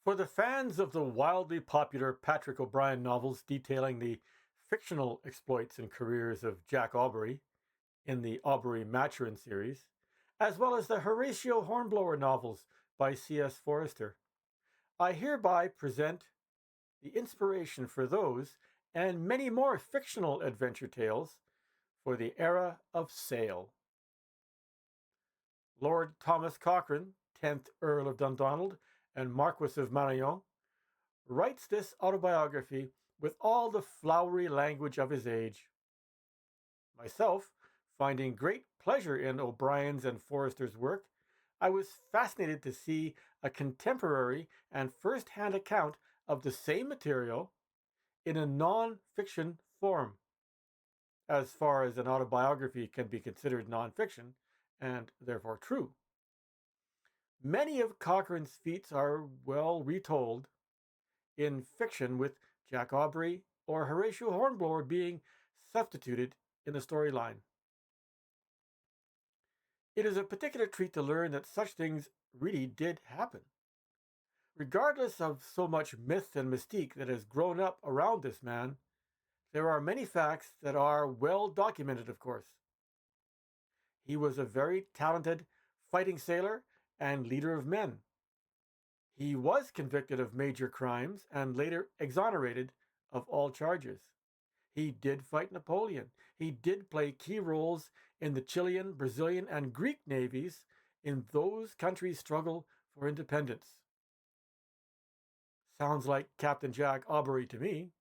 For the fans of the wildly popular Patrick O'Brian novels detailing the fictional exploits and careers of Jack Aubrey in the Aubrey Maturin series, as well as the Horatio Hornblower novels by C.S. Forester, I hereby present the inspiration for those and many more fictional adventure tales for the era of sail. Lord Thomas Cochrane, 10th Earl of Dundonald and Marquess of Maranhão, writes this autobiography with all the flowery language of his age. Myself, finding great pleasure in O'Brien's and Forester's work, I was fascinated to see a contemporary and first-hand account of the same material in a non-fiction form, as far as an autobiography can be considered non-fiction, and therefore true. Many of Cochrane's feats are well retold in fiction, with Jack Aubrey or Horatio Hornblower being substituted in the storyline. It is a particular treat to learn that such things really did happen. Regardless of so much myth and mystique that has grown up around this man, there are many facts that are well documented, of course. He was a very talented fighting sailor and leader of men. He was convicted of major crimes and later exonerated of all charges. He did fight Napoleon. He did play key roles in the Chilean, Brazilian, and Greek navies in those countries' struggle for independence. Sounds like Captain Jack Aubrey to me.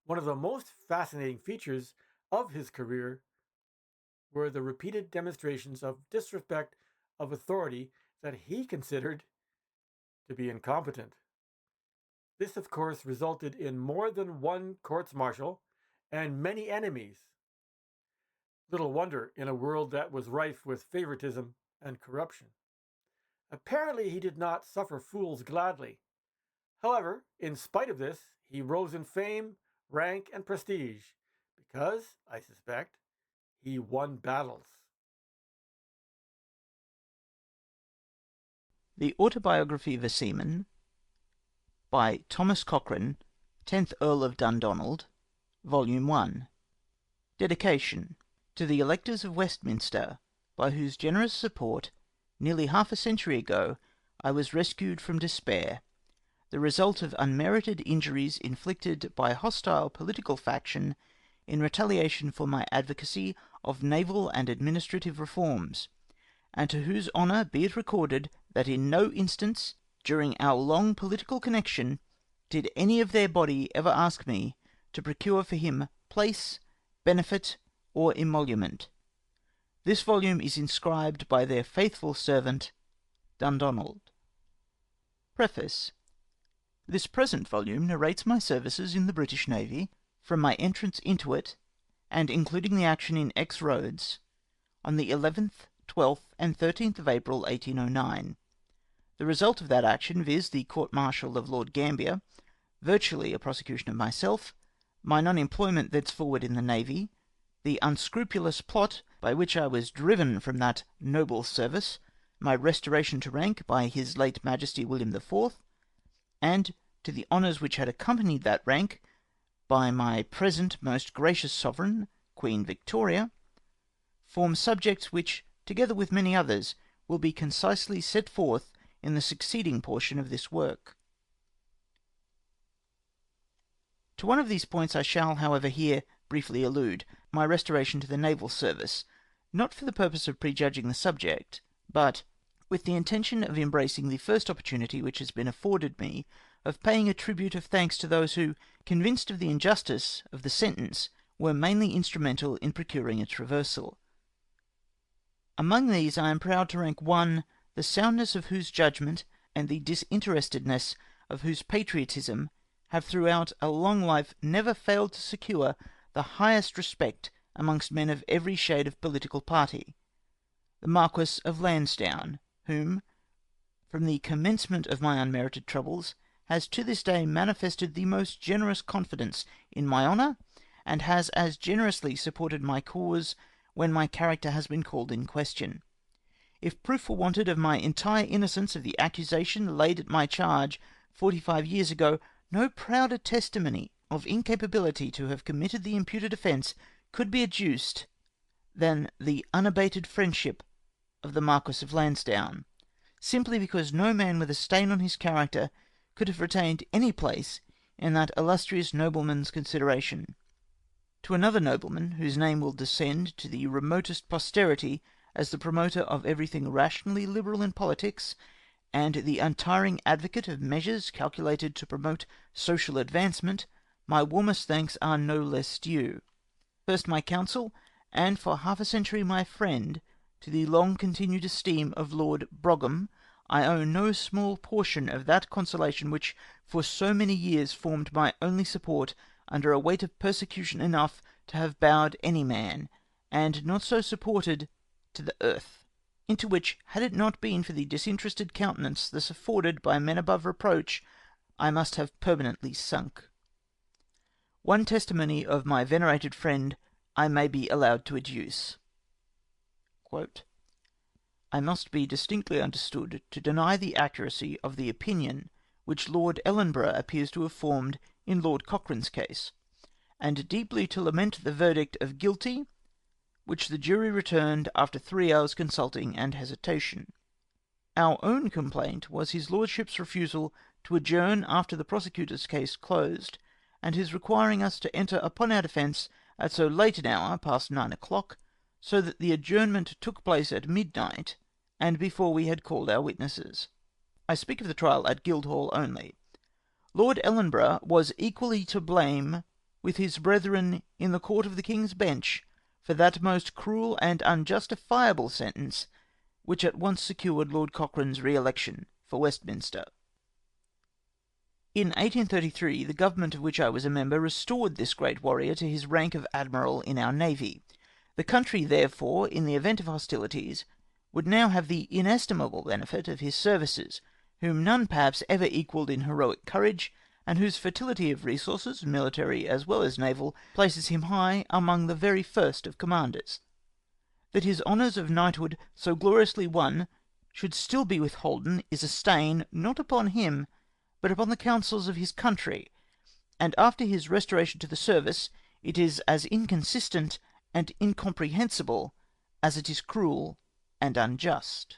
One of the most fascinating features of his career were the repeated demonstrations of disrespect of authority that he considered to be incompetent. This, of course, resulted in more than one courts-martial and many enemies. Little wonder in a world that was rife with favoritism and corruption. Apparently, he did not suffer fools gladly. However, in spite of this, he rose in fame, rank, and prestige because, I suspect, he won battles. The Autobiography of a Seaman by Thomas Cochrane, 10th Earl of Dundonald, Volume 1. Dedication to the electors of Westminster, by whose generous support, nearly half a century ago, I was rescued from despair, the result of unmerited injuries inflicted by a hostile political faction in retaliation for my advocacy of naval and administrative reforms, and to whose honour be it recorded that in no instance, during our long political connection, did any of their body ever ask me to procure for him place, benefit, or emolument. This volume is inscribed by their faithful servant, Dundonald. Preface. This present volume narrates my services in the British Navy, from my entrance into it, and including the action in X Roads, on the 11th, 12th, and 13th of April, 1809. The result of that action, viz. The court-martial of Lord Gambier, virtually a prosecution of myself, my non-employment thenceforward in the Navy, the unscrupulous plot by which I was driven from that noble service, my restoration to rank by his late Majesty William IV., and to the honours which had accompanied that rank by my present most gracious sovereign, Queen Victoria, form subjects which, together with many others, will be concisely set forth in the succeeding portion of this work. To one of these points I shall, however, here briefly allude, my restoration to the naval service, not for the purpose of prejudging the subject, but with the intention of embracing the first opportunity which has been afforded me of paying a tribute of thanks to those who, convinced of the injustice of the sentence, were mainly instrumental in procuring its reversal. Among these I am proud to rank one, the soundness of whose judgment, and the disinterestedness of whose patriotism, have throughout a long life never failed to secure the highest respect amongst men of every shade of political party, the Marquess of Lansdowne, whom, from the commencement of my unmerited troubles, has to this day manifested the most generous confidence in my honour, and has as generously supported my cause when my character has been called in question. if proof were wanted of my entire innocence of the accusation laid at my charge 45 years ago, no prouder testimony of incapability to have committed the imputed offence could be adduced than the unabated friendship of the Marquis of Lansdowne, simply because no man with a stain on his character could have retained any place in that illustrious nobleman's consideration. To another nobleman, whose name will descend to the remotest posterity as the promoter of everything rationally liberal in politics, and the untiring advocate of measures calculated to promote social advancement, my warmest thanks are no less due. First my counsel, and for half a century my friend, to the long-continued esteem of Lord Brougham, I owe no small portion of that consolation which for so many years formed my only support under a weight of persecution enough to have bowed any man, and not so supported, to the earth, into which, had it not been for the disinterested countenance thus afforded by men above reproach, I must have permanently sunk. One testimony of my venerated friend I may be allowed to adduce. Quote, I must be distinctly understood to deny the accuracy of the opinion which Lord Ellenborough appears to have formed in Lord Cochrane's case, and deeply to lament the verdict of guilty, which the jury returned after 3 hours' consulting and hesitation. Our own complaint was his lordship's refusal to adjourn after the prosecutor's case closed, and his requiring us to enter upon our defence at so late an hour, past 9 o'clock, so that the adjournment took place at midnight, and before we had called our witnesses. I speak of the trial at Guildhall only. Lord Ellenborough was equally to blame with his brethren in the Court of the King's Bench for that most cruel and unjustifiable sentence which at once secured Lord Cochrane's re-election for Westminster. In 1833, the government of which I was a member restored this great warrior to his rank of admiral in our navy. The country, therefore, in the event of hostilities, would now have the inestimable benefit of his services, whom none perhaps ever equalled in heroic courage, and whose fertility of resources, military as well as naval, places him high among the very first of commanders. That his honours of knighthood, so gloriously won, should still be withholden, is a stain, not upon him, but upon the councils of his country, and after his restoration to the service, it is as inconsistent and incomprehensible as it is cruel and unjust.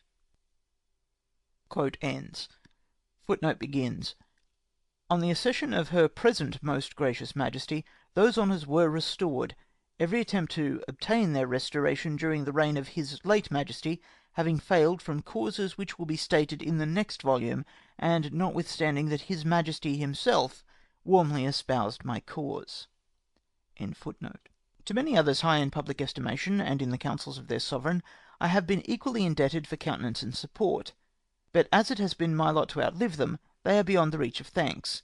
Quote ends. Footnote begins. On the accession of her present most gracious Majesty, those honours were restored, every attempt to obtain their restoration during the reign of his late Majesty having failed from causes which will be stated in the next volume, and notwithstanding that his Majesty himself warmly espoused my cause. End footnote. To many others high in public estimation, and in the councils of their sovereign, I have been equally indebted for countenance and support, but as it has been my lot to outlive them, they are beyond the reach of thanks.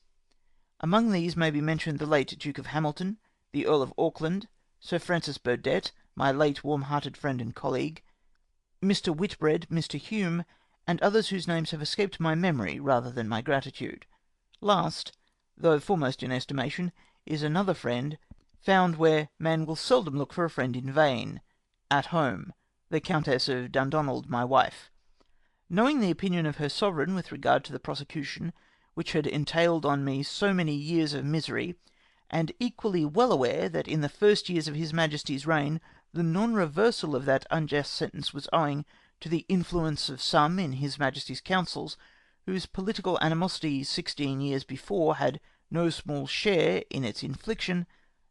Among these may be mentioned the late Duke of Hamilton, the Earl of Auckland, Sir Francis Burdett, my late warm-hearted friend and colleague, Mr. Whitbread, Mr. Hume, and others whose names have escaped my memory rather than my gratitude. Last, though foremost in estimation, is another friend, found where man will seldom look for a friend in vain, at home, the Countess of Dundonald, my wife. Knowing the opinion of her sovereign with regard to the prosecution, which had entailed on me so many years of misery, and equally well aware that in the first years of his Majesty's reign the non-reversal of that unjust sentence was owing to the influence of some in his Majesty's councils, whose political animosity 16 years before had no small share in its infliction,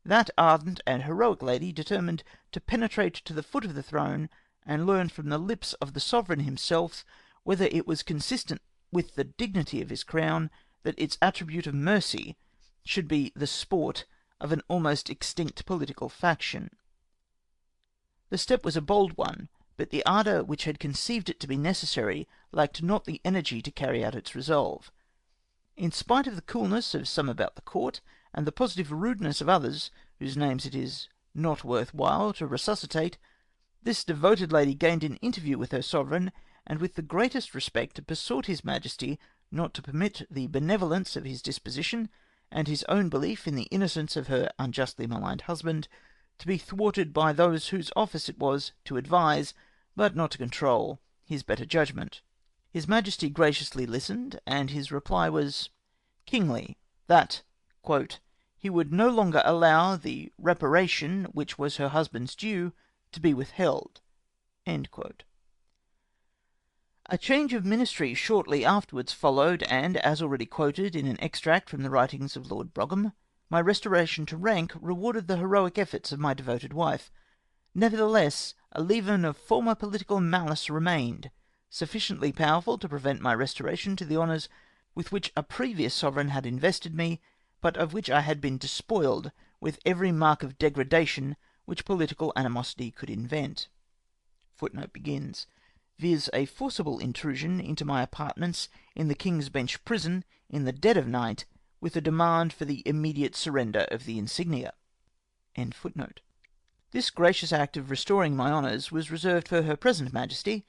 that ardent and heroic lady determined to penetrate to the foot of the throne, and learn from the lips of the sovereign himself whether it was consistent with the dignity of his crown that its attribute of mercy should be the sport of an almost extinct political faction. The step was a bold one, but the ardour which had conceived it to be necessary lacked not the energy to carry out its resolve. In spite of the coolness of some about the court, and the positive rudeness of others whose names it is not worth while to resuscitate, this devoted lady gained an interview with her sovereign, and with the greatest respect besought his Majesty not to permit the benevolence of his disposition, and his own belief in the innocence of her unjustly maligned husband, to be thwarted by those whose office it was to advise, but not to control, his better judgment. His Majesty graciously listened, and his reply was kingly, that quote, he would no longer allow the reparation which was her husband's due to be withheld. End quote. A change of ministry shortly afterwards followed, and, as already quoted in an extract from the writings of Lord Brougham, my restoration to rank rewarded the heroic efforts of my devoted wife. Nevertheless, a leaven of former political malice remained, sufficiently powerful to prevent my restoration to the honours with which a previous sovereign had invested me, but of which I had been despoiled with every mark of degradation which political animosity could invent. Viz. A forcible intrusion into my apartments in the King's Bench Prison in the dead of night, with a demand for the immediate surrender of the insignia. This gracious act of restoring my honours was reserved for her present Majesty,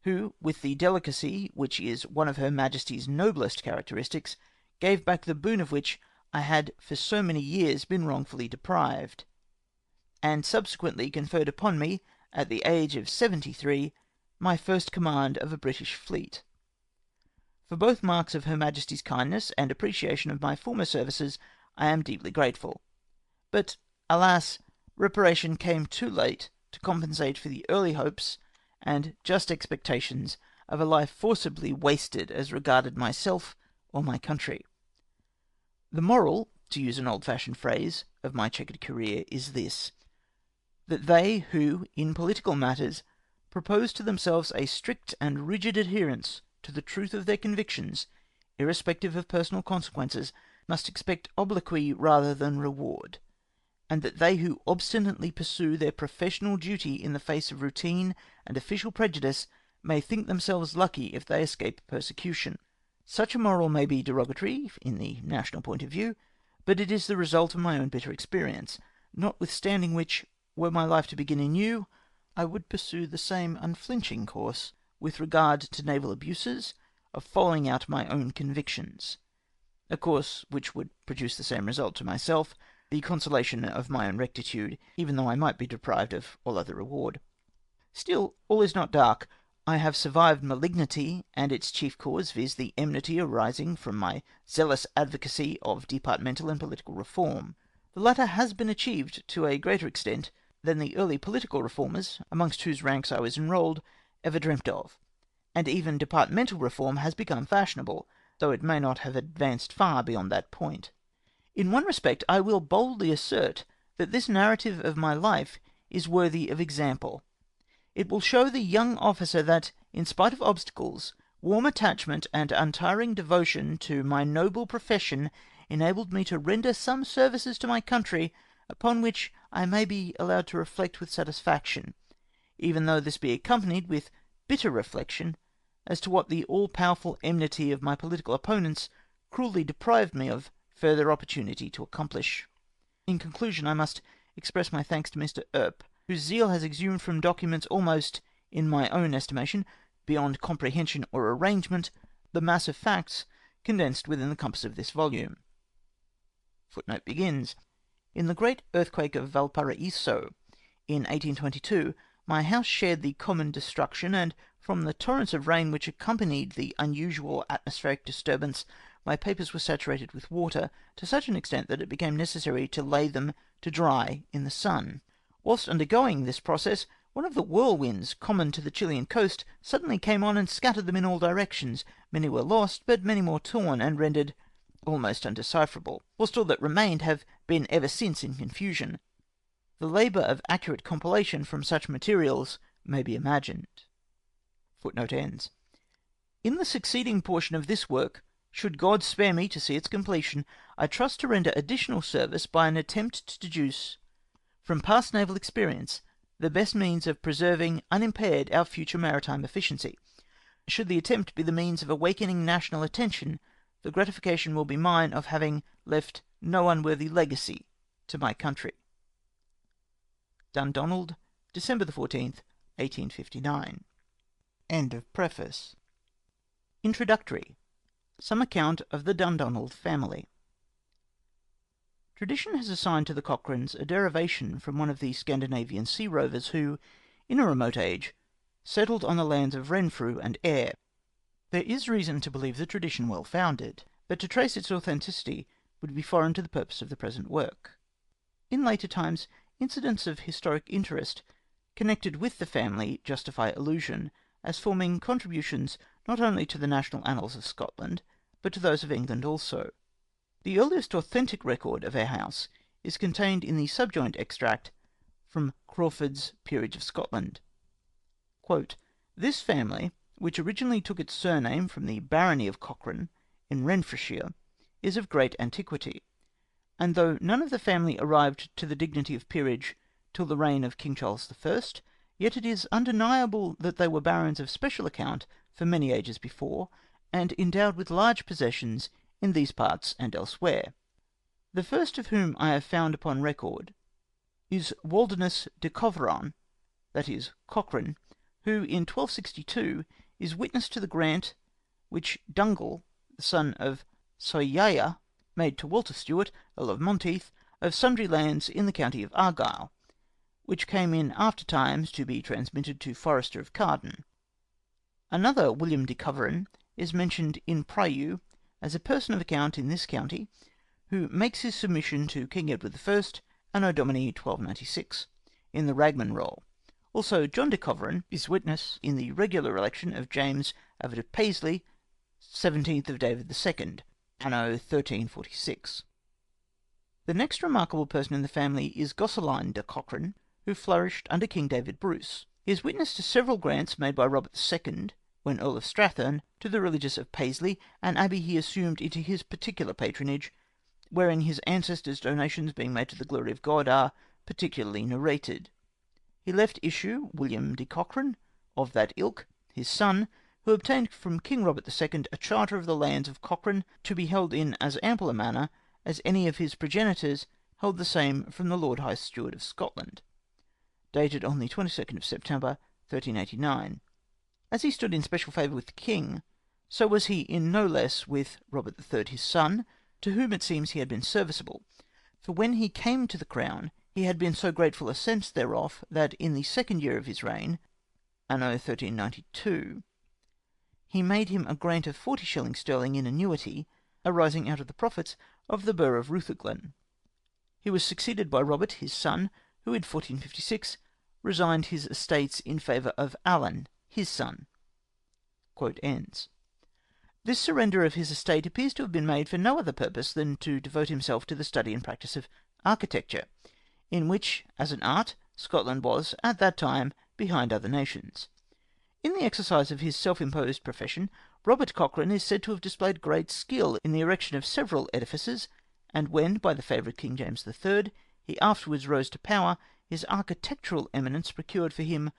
who, with the delicacy which is one of her Majesty's noblest characteristics, gave back the boon of which I had for so many years been wrongfully deprived, and subsequently conferred upon me, at the age of 73, my first command of a British fleet. For both marks of her Majesty's kindness and appreciation of my former services I am deeply grateful. But, alas, reparation came too late to compensate for the early hopes and just expectations of a life forcibly wasted as regarded myself or my country. The moral, to use an old-fashioned phrase, of my checkered career is this: that they who, in political matters, propose to themselves a strict and rigid adherence to the truth of their convictions, irrespective of personal consequences, must expect obloquy rather than reward, and that they who obstinately pursue their professional duty in the face of routine and official prejudice may think themselves lucky if they escape persecution. Such a moral may be derogatory in the national point of view, but it is the result of my own bitter experience, notwithstanding which, were my life to begin anew, I would pursue the same unflinching course with regard to naval abuses of following out my own convictions, a course which would produce the same result to myself, the consolation of my own rectitude, even though I might be deprived of all other reward. Still, all is not dark. I have survived malignity and its chief cause, viz. The enmity arising from my zealous advocacy of departmental and political reform. The latter has been achieved to a greater extent than the early political reformers, amongst whose ranks I was enrolled, ever dreamt of, and even departmental reform has become fashionable, though it may not have advanced far beyond that point. In one respect I will boldly assert that this narrative of my life is worthy of example. It will show the young officer that, in spite of obstacles, warm attachment and untiring devotion to my noble profession enabled me to render some services to my country upon which I may be allowed to reflect with satisfaction, even though this be accompanied with bitter reflection as to what the all-powerful enmity of my political opponents cruelly deprived me of further opportunity to accomplish. In conclusion, I must express my thanks to Mr. Earp, whose zeal has exhumed from documents almost, in my own estimation, beyond comprehension or arrangement, the mass of facts condensed within the compass of this volume. In the great earthquake of Valparaiso, in 1822, my house shared the common destruction, and from the torrents of rain which accompanied the unusual atmospheric disturbance, my papers were saturated with water, to such an extent that it became necessary to lay them to dry in the sun. Whilst undergoing this process, one of the whirlwinds common to the Chilean coast suddenly came on and scattered them in all directions. Many were lost, but many more torn and rendered almost undecipherable, whilst all that remained have been ever since in confusion. The labour of accurate compilation from such materials may be imagined. In the succeeding portion of this work, should God spare me to see its completion, I trust to render additional service by an attempt to deduce from past naval experience the best means of preserving unimpaired our future maritime efficiency. Should the attempt be the means of awakening national attention, the gratification will be mine of having left no unworthy legacy to my country. Dundonald, December 14th, 1859. End of Preface. Introductory. Some account of the Dundonald family. Tradition has assigned to the Cochranes a derivation from one of the Scandinavian sea rovers who, in a remote age, settled on the lands of Renfrew and Ayr. There is reason to believe the tradition well founded, but to trace its authenticity would be foreign to the purpose of the present work. In later times, incidents of historic interest connected with the family justify allusion, as forming contributions not only to the national annals of Scotland, but to those of England also. The earliest authentic record of our house is contained in the subjoined extract from Crawford's Peerage of Scotland. Quote, "This family, which originally took its surname from the barony of Cochrane, in Renfrewshire, is of great antiquity, and though none of the family arrived to the dignity of peerage till the reign of King Charles I, yet it is undeniable that they were barons of special account for many ages before, and endowed with large possessions in these parts and elsewhere. The first of whom I have found upon record is Waldinus de Coveron, that is, Cochrane, who in 1262 is witness to the grant which Dungal, the son of Soyaya, made to Walter Stewart, Earl of Monteith, of sundry lands in the county of Argyll, which came in after times to be transmitted to Forester of Carden. Another William de Coveron is mentioned in Priu as a person of account in this county, who makes his submission to King Edward I, Anno Domini 1296, in the Ragman roll. Also John de Coveron is witness in the regular election of James Abbot of Paisley, 17th of David II, Anno 1346. The next remarkable person in the family is Gosseline de Cochrane, who flourished under King David Bruce. He is witness to several grants made by Robert II, when Earl of Strathern, to the religious of Paisley, an abbey he assumed into his particular patronage, wherein his ancestors' donations being made to the glory of God are particularly narrated. He left issue William de Cochrane, of that ilk, his son, who obtained from King Robert II a charter of the lands of Cochrane, to be held in as ample a manner as any of his progenitors held the same from the Lord High Steward of Scotland, dated on the 22nd of September, 1389. As he stood in special favour with the king, so was he in no less with Robert III his son, to whom it seems he had been serviceable, for when he came to the crown he had been so grateful a sense thereof, that in the second year of his reign, Anno 1392, he made him a grant of 40 shillings sterling in annuity, arising out of the profits of the burgh of Rutherglen. He was succeeded by Robert his son, who in 1456 resigned his estates in favour of Alan his son." Quote ends. This surrender of his estate appears to have been made for no other purpose than to devote himself to the study and practice of architecture, in which, as an art, Scotland was, at that time, behind other nations. In the exercise of his self-imposed profession, Robert Cochrane is said to have displayed great skill in the erection of several edifices, and when, by the favour of King James III, he afterwards rose to power, his architectural eminence procured for him,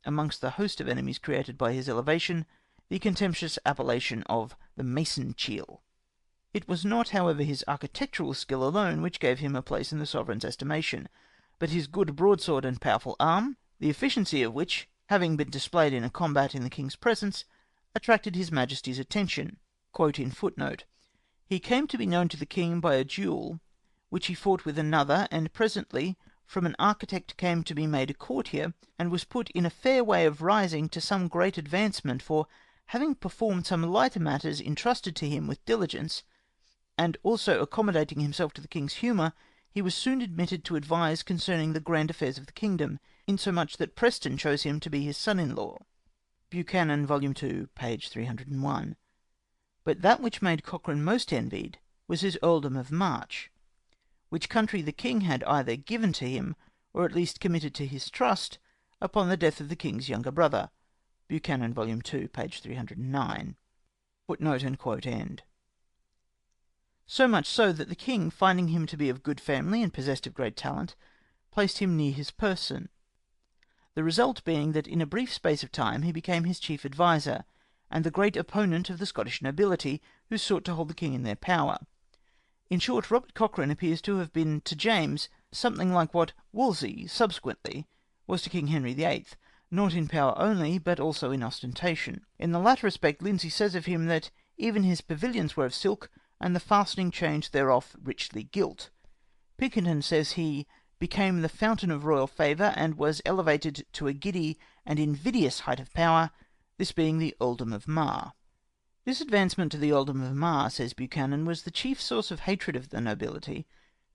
amongst the host of enemies created by his elevation, the contemptuous appellation of the Mason Chiel. It was not, however, his architectural skill alone which gave him a place in the sovereign's estimation, but his good broadsword and powerful arm, the efficiency of which, having been displayed in a combat in the king's presence, attracted his majesty's attention. Quote in footnote, "He came to be known to the king by a duel which he fought with another, and presently from an architect came to be made a courtier, and was put in a fair way of rising to some great advancement, for having performed some lighter matters entrusted to him with diligence, and also accommodating himself to the king's humour, he was soon admitted to advise concerning the grand affairs of the kingdom, insomuch that Preston chose him to be his son-in-law." Buchanan, Vol. 2, page 301. But that which made Cochrane most envied was his earldom of March, which country the king had either given to him, or at least committed to his trust, upon the death of the king's younger brother. Buchanan, Vol. 2, page 309. Footnote and quote end. So much so, that the king, finding him to be of good family and possessed of great talent, placed him near his person. The result being that in a brief space of time he became his chief adviser, and the great opponent of the Scottish nobility, who sought to hold the king in their power. In short, Robert Cochrane appears to have been to James something like what Wolsey subsequently was to King Henry VIII, not in power only, but also in ostentation. In the latter respect, Lindsay says of him that even his pavilions were of silk, and the fastening chains thereof richly gilt. Pinkerton says he became the fountain of royal favour, and was elevated to a giddy and invidious height of power, this being the earldom of Mar. This advancement to the earldom of Mar, says Buchanan, was the chief source of hatred of the nobility,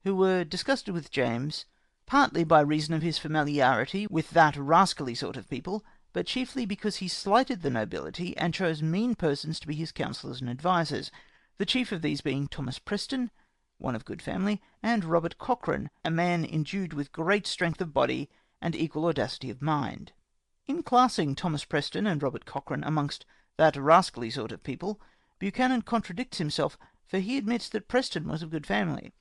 who were disgusted with James, partly by reason of his familiarity with that rascally sort of people, but chiefly because he slighted the nobility, and chose mean persons to be his counsellors and advisers, the chief of these being Thomas Preston, one of good family, and Robert Cochrane, a man endued with great strength of body and equal audacity of mind. In classing Thomas Preston and Robert Cochrane amongst that rascally sort of people, Buchanan contradicts himself, for he admits that Preston was of good family,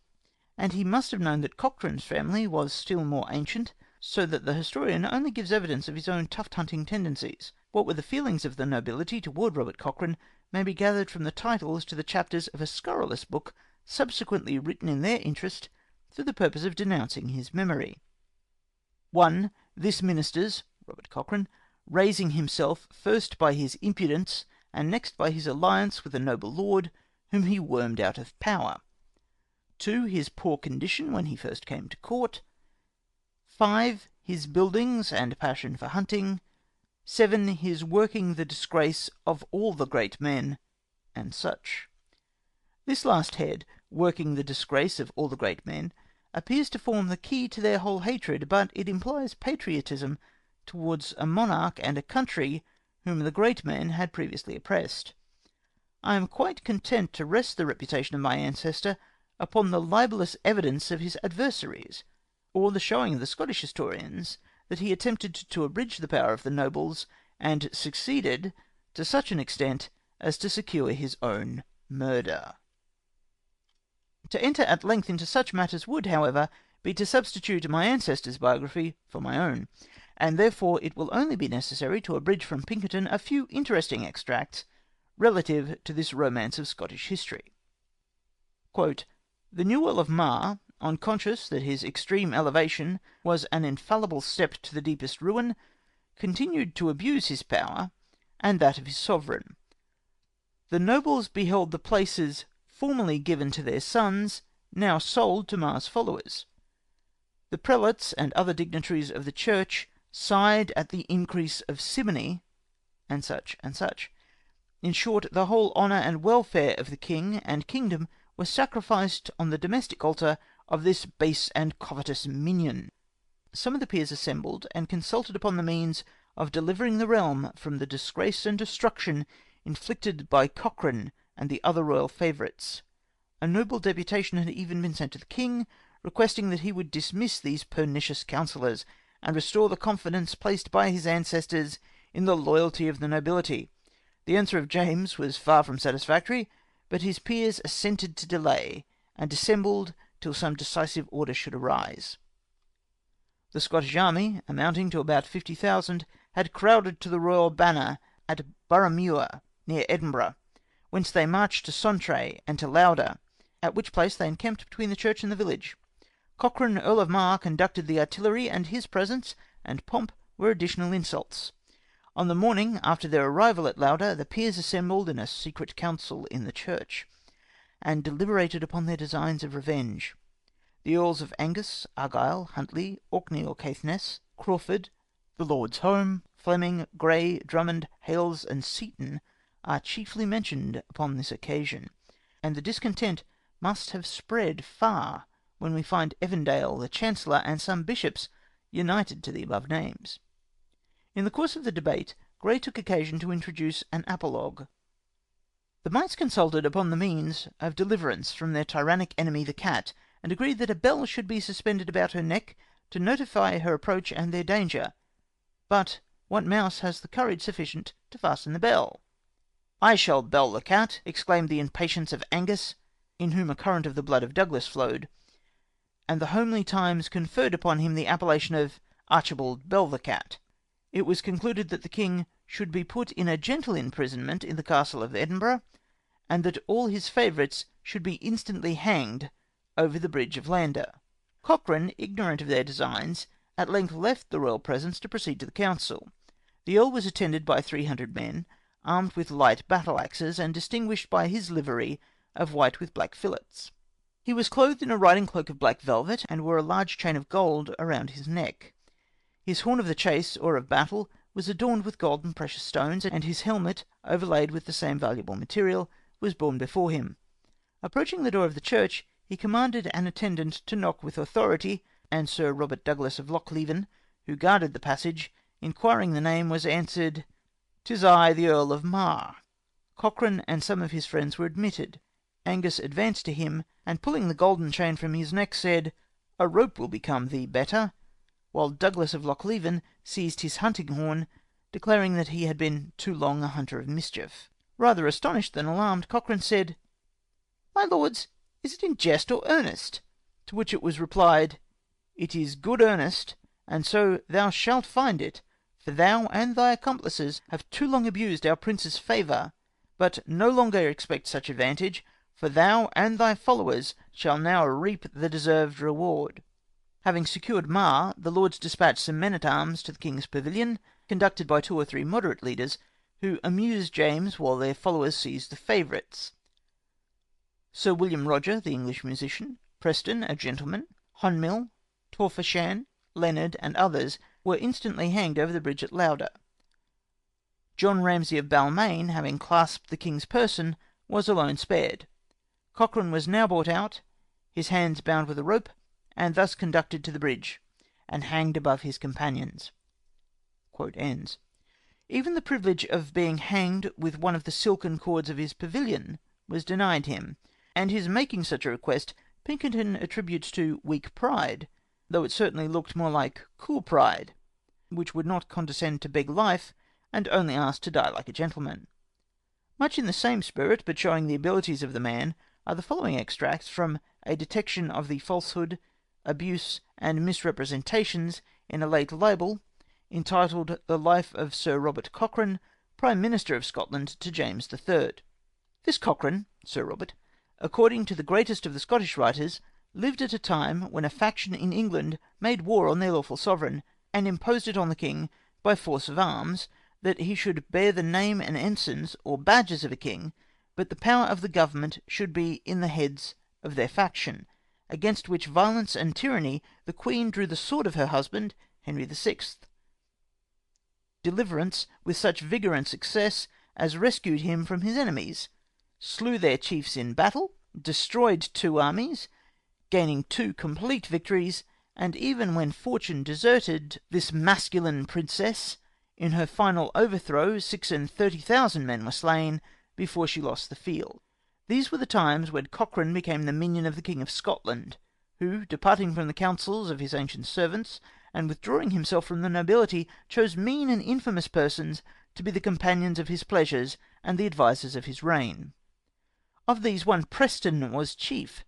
and he must have known that Cochrane's family was still more ancient, so that the historian only gives evidence of his own tuft-hunting tendencies. What were the feelings of the nobility toward Robert Cochrane may be gathered from the titles to the chapters of a scurrilous book subsequently written in their interest for the purpose of denouncing his memory. 1. This minister's, Robert Cochrane, raising himself first by his impudence, and next by his alliance with a noble lord, whom he wormed out of power. 2. His poor condition when he first came to court. 5. His buildings and passion for hunting. 7. His working the disgrace of all the great men, and such. This last head, working the disgrace of all the great men, appears to form the key to their whole hatred, but it implies patriotism towards a monarch and a country whom the great men had previously oppressed. I am quite content to rest the reputation of my ancestor upon the libellous evidence of his adversaries, or the showing of the Scottish historians that he attempted to abridge the power of the nobles, and succeeded to such an extent as to secure his own murder. To enter at length into such matters would, however, be to substitute my ancestor's biography for my own, and therefore it will only be necessary to abridge from Pinkerton a few interesting extracts relative to this romance of Scottish history. Quote, "The new Earl of Mar, unconscious that his extreme elevation was an infallible step to the deepest ruin, continued to abuse his power, and that of his sovereign. The nobles beheld the places formerly given to their sons, now sold to Mar's followers. The prelates and other dignitaries of the church sighed at the increase of simony, and such, and such. In short, the whole honour and welfare of the king and kingdom were sacrificed on the domestic altar of this base and covetous minion. Some of the peers assembled, and consulted upon the means of delivering the realm from the disgrace and destruction inflicted by Cochrane and the other royal favourites. A noble deputation had even been sent to the king, requesting that he would dismiss these pernicious counsellors, and restore the confidence placed by his ancestors in the loyalty of the nobility. The answer of James was far from satisfactory, but his peers assented to delay, and dissembled till some decisive order should arise. The Scottish army, amounting to about 50,000, had crowded to the royal banner at Burramuir, near Edinburgh, whence they marched to Sontray and to Lauder, at which place they encamped between the church and the village. Cochrane, Earl of Mar, conducted the artillery, and his presence and pomp were additional insults. On the morning after their arrival at Lauder, the peers assembled in a secret council in the church, and deliberated upon their designs of revenge. The Earls of Angus, Argyle, Huntly, Orkney or Caithness, Crawford, the Lords Home, Fleming, Grey, Drummond, Hales, and Seaton are chiefly mentioned upon this occasion, and the discontent must have spread far when we find Evandale, the Chancellor, and some bishops united to the above names. In the course of the debate, Grey took occasion to introduce an apologue. The mites consulted upon the means of deliverance from their tyrannic enemy the cat, and agreed that a bell should be suspended about her neck to notify her approach and their danger. But what mouse has the courage sufficient to fasten the bell? "I shall bell the cat," exclaimed the impatience of Angus, in whom a current of the blood of Douglas flowed, and the homely times conferred upon him the appellation of Archibald Bell the Cat. It was concluded that the king should be put in a gentle imprisonment in the castle of Edinburgh, and that all his favourites should be instantly hanged over the bridge of Lander. Cochrane, ignorant of their designs, at length left the royal presence to proceed to the council. The earl was attended by 300 men, armed with light battle-axes, and distinguished by his livery of white with black fillets. He was clothed in a riding cloak of black velvet, and wore a large chain of gold around his neck. His horn of the chase, or of battle, was adorned with gold and precious stones, and his helmet, overlaid with the same valuable material, was borne before him. Approaching the door of the church, he commanded an attendant to knock with authority, and Sir Robert Douglas of Lochleven, who guarded the passage, inquiring the name, was answered, "'Tis I, the Earl of Mar." Cochrane and some of his friends were admitted. Angus advanced to him, and pulling the golden chain from his neck, said, "A rope will become thee better," while Douglas of Lochleven seized his hunting horn, declaring that he had been too long a hunter of mischief. Rather astonished than alarmed, Cochrane said, "My lords, is it in jest or earnest?" To which it was replied, "It is good earnest, and so thou shalt find it, for thou and thy accomplices have too long abused our prince's favour, but no longer expect such advantage, for thou and thy followers shall now reap the deserved reward." Having secured Mar, the lords despatched some men-at-arms to the king's pavilion, conducted by 2 or 3 moderate leaders, who amused James while their followers seized the favourites. Sir William Roger, the English musician, Preston, a gentleman, Honmill, Torphichan, Leonard, and others, were instantly hanged over the bridge at Lauder. John Ramsay of Balmain, having clasped the king's person, was alone spared. Cochrane was now brought out, his hands bound with a rope, and thus conducted to the bridge, and hanged above his companions. Even the privilege of being hanged with one of the silken cords of his pavilion was denied him, and his making such a request Pinkerton attributes to weak pride, though it certainly looked more like cool pride, which would not condescend to beg life, and only ask to die like a gentleman. Much in the same spirit, but showing the abilities of the man, are the following extracts from a detection of the falsehood, abuse, and misrepresentations in a late libel, entitled The Life of Sir Robert Cochrane, Prime Minister of Scotland to James III. This Cochrane, Sir Robert, according to the greatest of the Scottish writers, lived at a time when a faction in England made war on their lawful sovereign, and imposed it on the king by force of arms, that he should bear the name and ensigns or badges of a king, but the power of the government should be in the heads of their faction, against which violence and tyranny the queen drew the sword of her husband, Henry VI. Deliverance with such vigour and success as rescued him from his enemies, slew their chiefs in battle, destroyed 2 armies, gaining 2 complete victories, and even when fortune deserted this masculine princess, in her final overthrow 36,000 men were slain before she lost the field. These were the times when Cochrane became the minion of the King of Scotland, who, departing from the counsels of his ancient servants, and withdrawing himself from the nobility, chose mean and infamous persons to be the companions of his pleasures and the advisers of his reign. Of these one Preston was chief,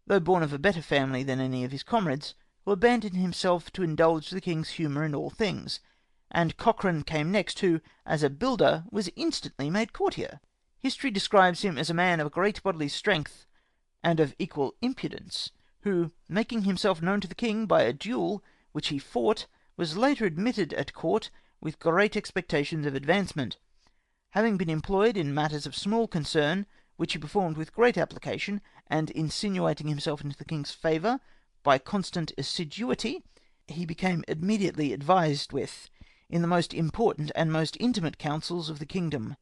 though born of a better family than any of his comrades, who abandoned himself to indulge the king's humour in all things, and Cochrane came next, who, as a builder, was instantly made courtier. History describes him as a man of great bodily strength, and of equal impudence, who, making himself known to the king by a duel which he fought, was later admitted at court with great expectations of advancement. Having been employed in matters of small concern, which he performed with great application, and insinuating himself into the king's favour by constant assiduity, he became immediately advised with in the most important and most intimate councils of the kingdom.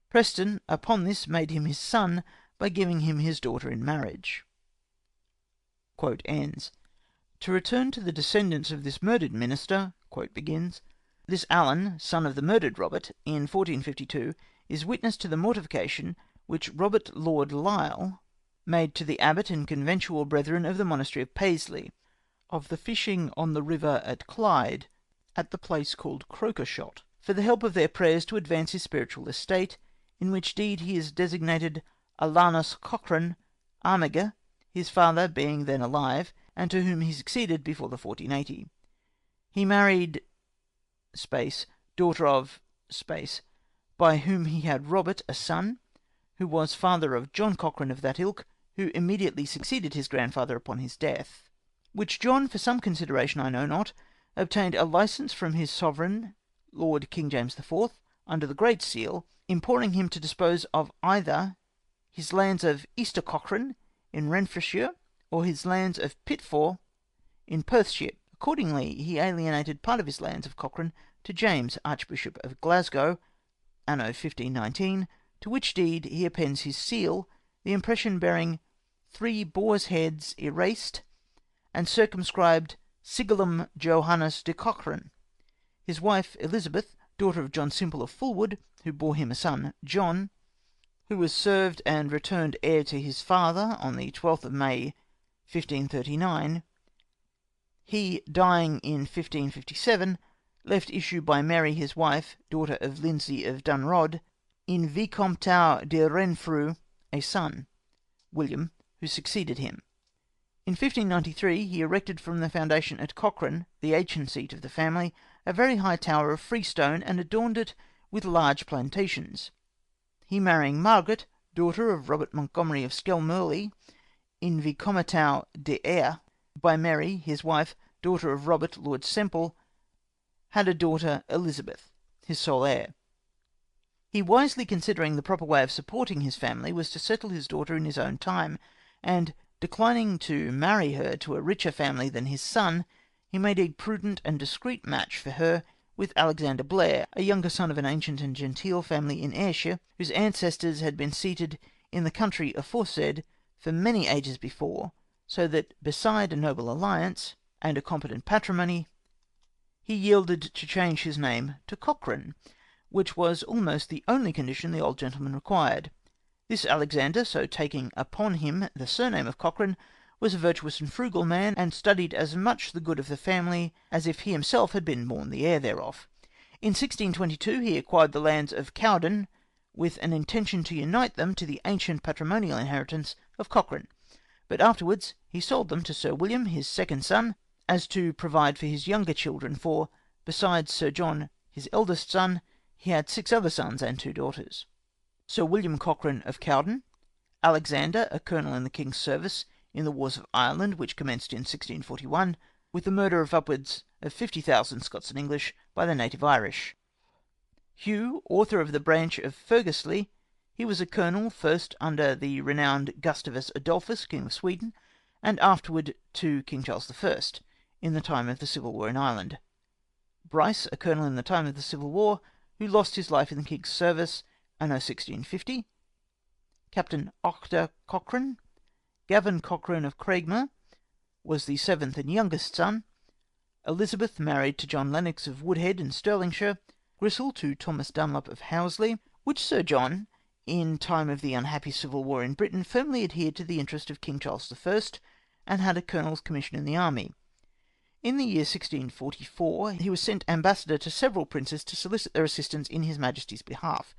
Preston upon this made him his son by giving him his daughter in marriage. To return to the descendants of this murdered minister, this Alan, son of the murdered Robert, in 1452, is witness to the mortification which Robert Lord Lisle made to the abbot and conventual brethren of the monastery of Paisley, of the fishing on the river at Clyde, at the place called Crokershot, for the help of their prayers to advance his spiritual estate, in which deed he is designated Alanus Cochrane Armiger, his father being then alive, and to whom he succeeded before the 1480. He married daughter of by whom he had Robert a son, who was father of John Cochrane of that ilk, who immediately succeeded his grandfather upon his death. Which John, for some consideration I know not, obtained a licence from his sovereign, Lord King James IV., under the Great Seal, imploring him to dispose of either his lands of Easter Cochrane in Renfrewshire, or his lands of Pitford in Perthshire. Accordingly, he alienated part of his lands of Cochrane to James, Archbishop of Glasgow, anno 1519, to which deed he appends his seal, the impression bearing 3 boars' heads erased, and circumscribed Sigillum Johannes de Cochrane. His wife Elizabeth, daughter of John Simple of Fulwood, who bore him a son, John, who was served and returned heir to his father on the 12th of May, 1539, he dying in 1557, left issue by Mary his wife, daughter of Lindsay of Dunrod, in Vicomtau de Renfrew, a son, William, who succeeded him. In 1593 he erected from the foundation at Cochrane, the ancient seat of the family, a very high tower of freestone, and adorned it with large plantations. He marrying Margaret, daughter of Robert Montgomery of Skelmurley, in Vicomitau de Ayr, by Mary, his wife, daughter of Robert Lord Semple, had a daughter Elizabeth, his sole heir. He wisely considering the proper way of supporting his family was to settle his daughter in his own time, and declining to marry her to a richer family than his son, he made a prudent and discreet match for her with Alexander Blair, a younger son of an ancient and genteel family in Ayrshire, whose ancestors had been seated in the country aforesaid for many ages before, so that beside a noble alliance and a competent patrimony, he yielded to change his name to Cochrane, which was almost the only condition the old gentleman required. This Alexander, so taking upon him the surname of Cochrane, was a virtuous and frugal man, and studied as much the good of the family as if he himself had been born the heir thereof. In 1622 he acquired the lands of Cowden, with an intention to unite them to the ancient patrimonial inheritance of Cochrane, but afterwards he sold them to Sir William, his second son, as to provide for his younger children, for, besides Sir John, his eldest son, he had 6 other sons and 2 daughters. Sir William Cochrane of Cowden, Alexander, a colonel in the king's service in the wars of Ireland, which commenced in 1641, with the murder of upwards of 50,000 Scots and English by the native Irish. Hugh, author of the branch of Fergusly, he was a colonel, first under the renowned Gustavus Adolphus, King of Sweden, and afterward to King Charles I, in the time of the Civil War in Ireland. Bryce, a colonel in the time of the Civil War, who lost his life in the king's service, anno 1650. Captain Ochter Cochrane, Gavin Cochrane of Craigmore, was the 7th and youngest son. Elizabeth married to John Lennox of Woodhead in Stirlingshire. Grisel to Thomas Dunlop of Housley, which Sir John, in time of the unhappy civil war in Britain, firmly adhered to the interest of King Charles I, and had a colonel's commission in the army. In the year 1644 he was sent ambassador to several princes to solicit their assistance in his Majesty's behalf,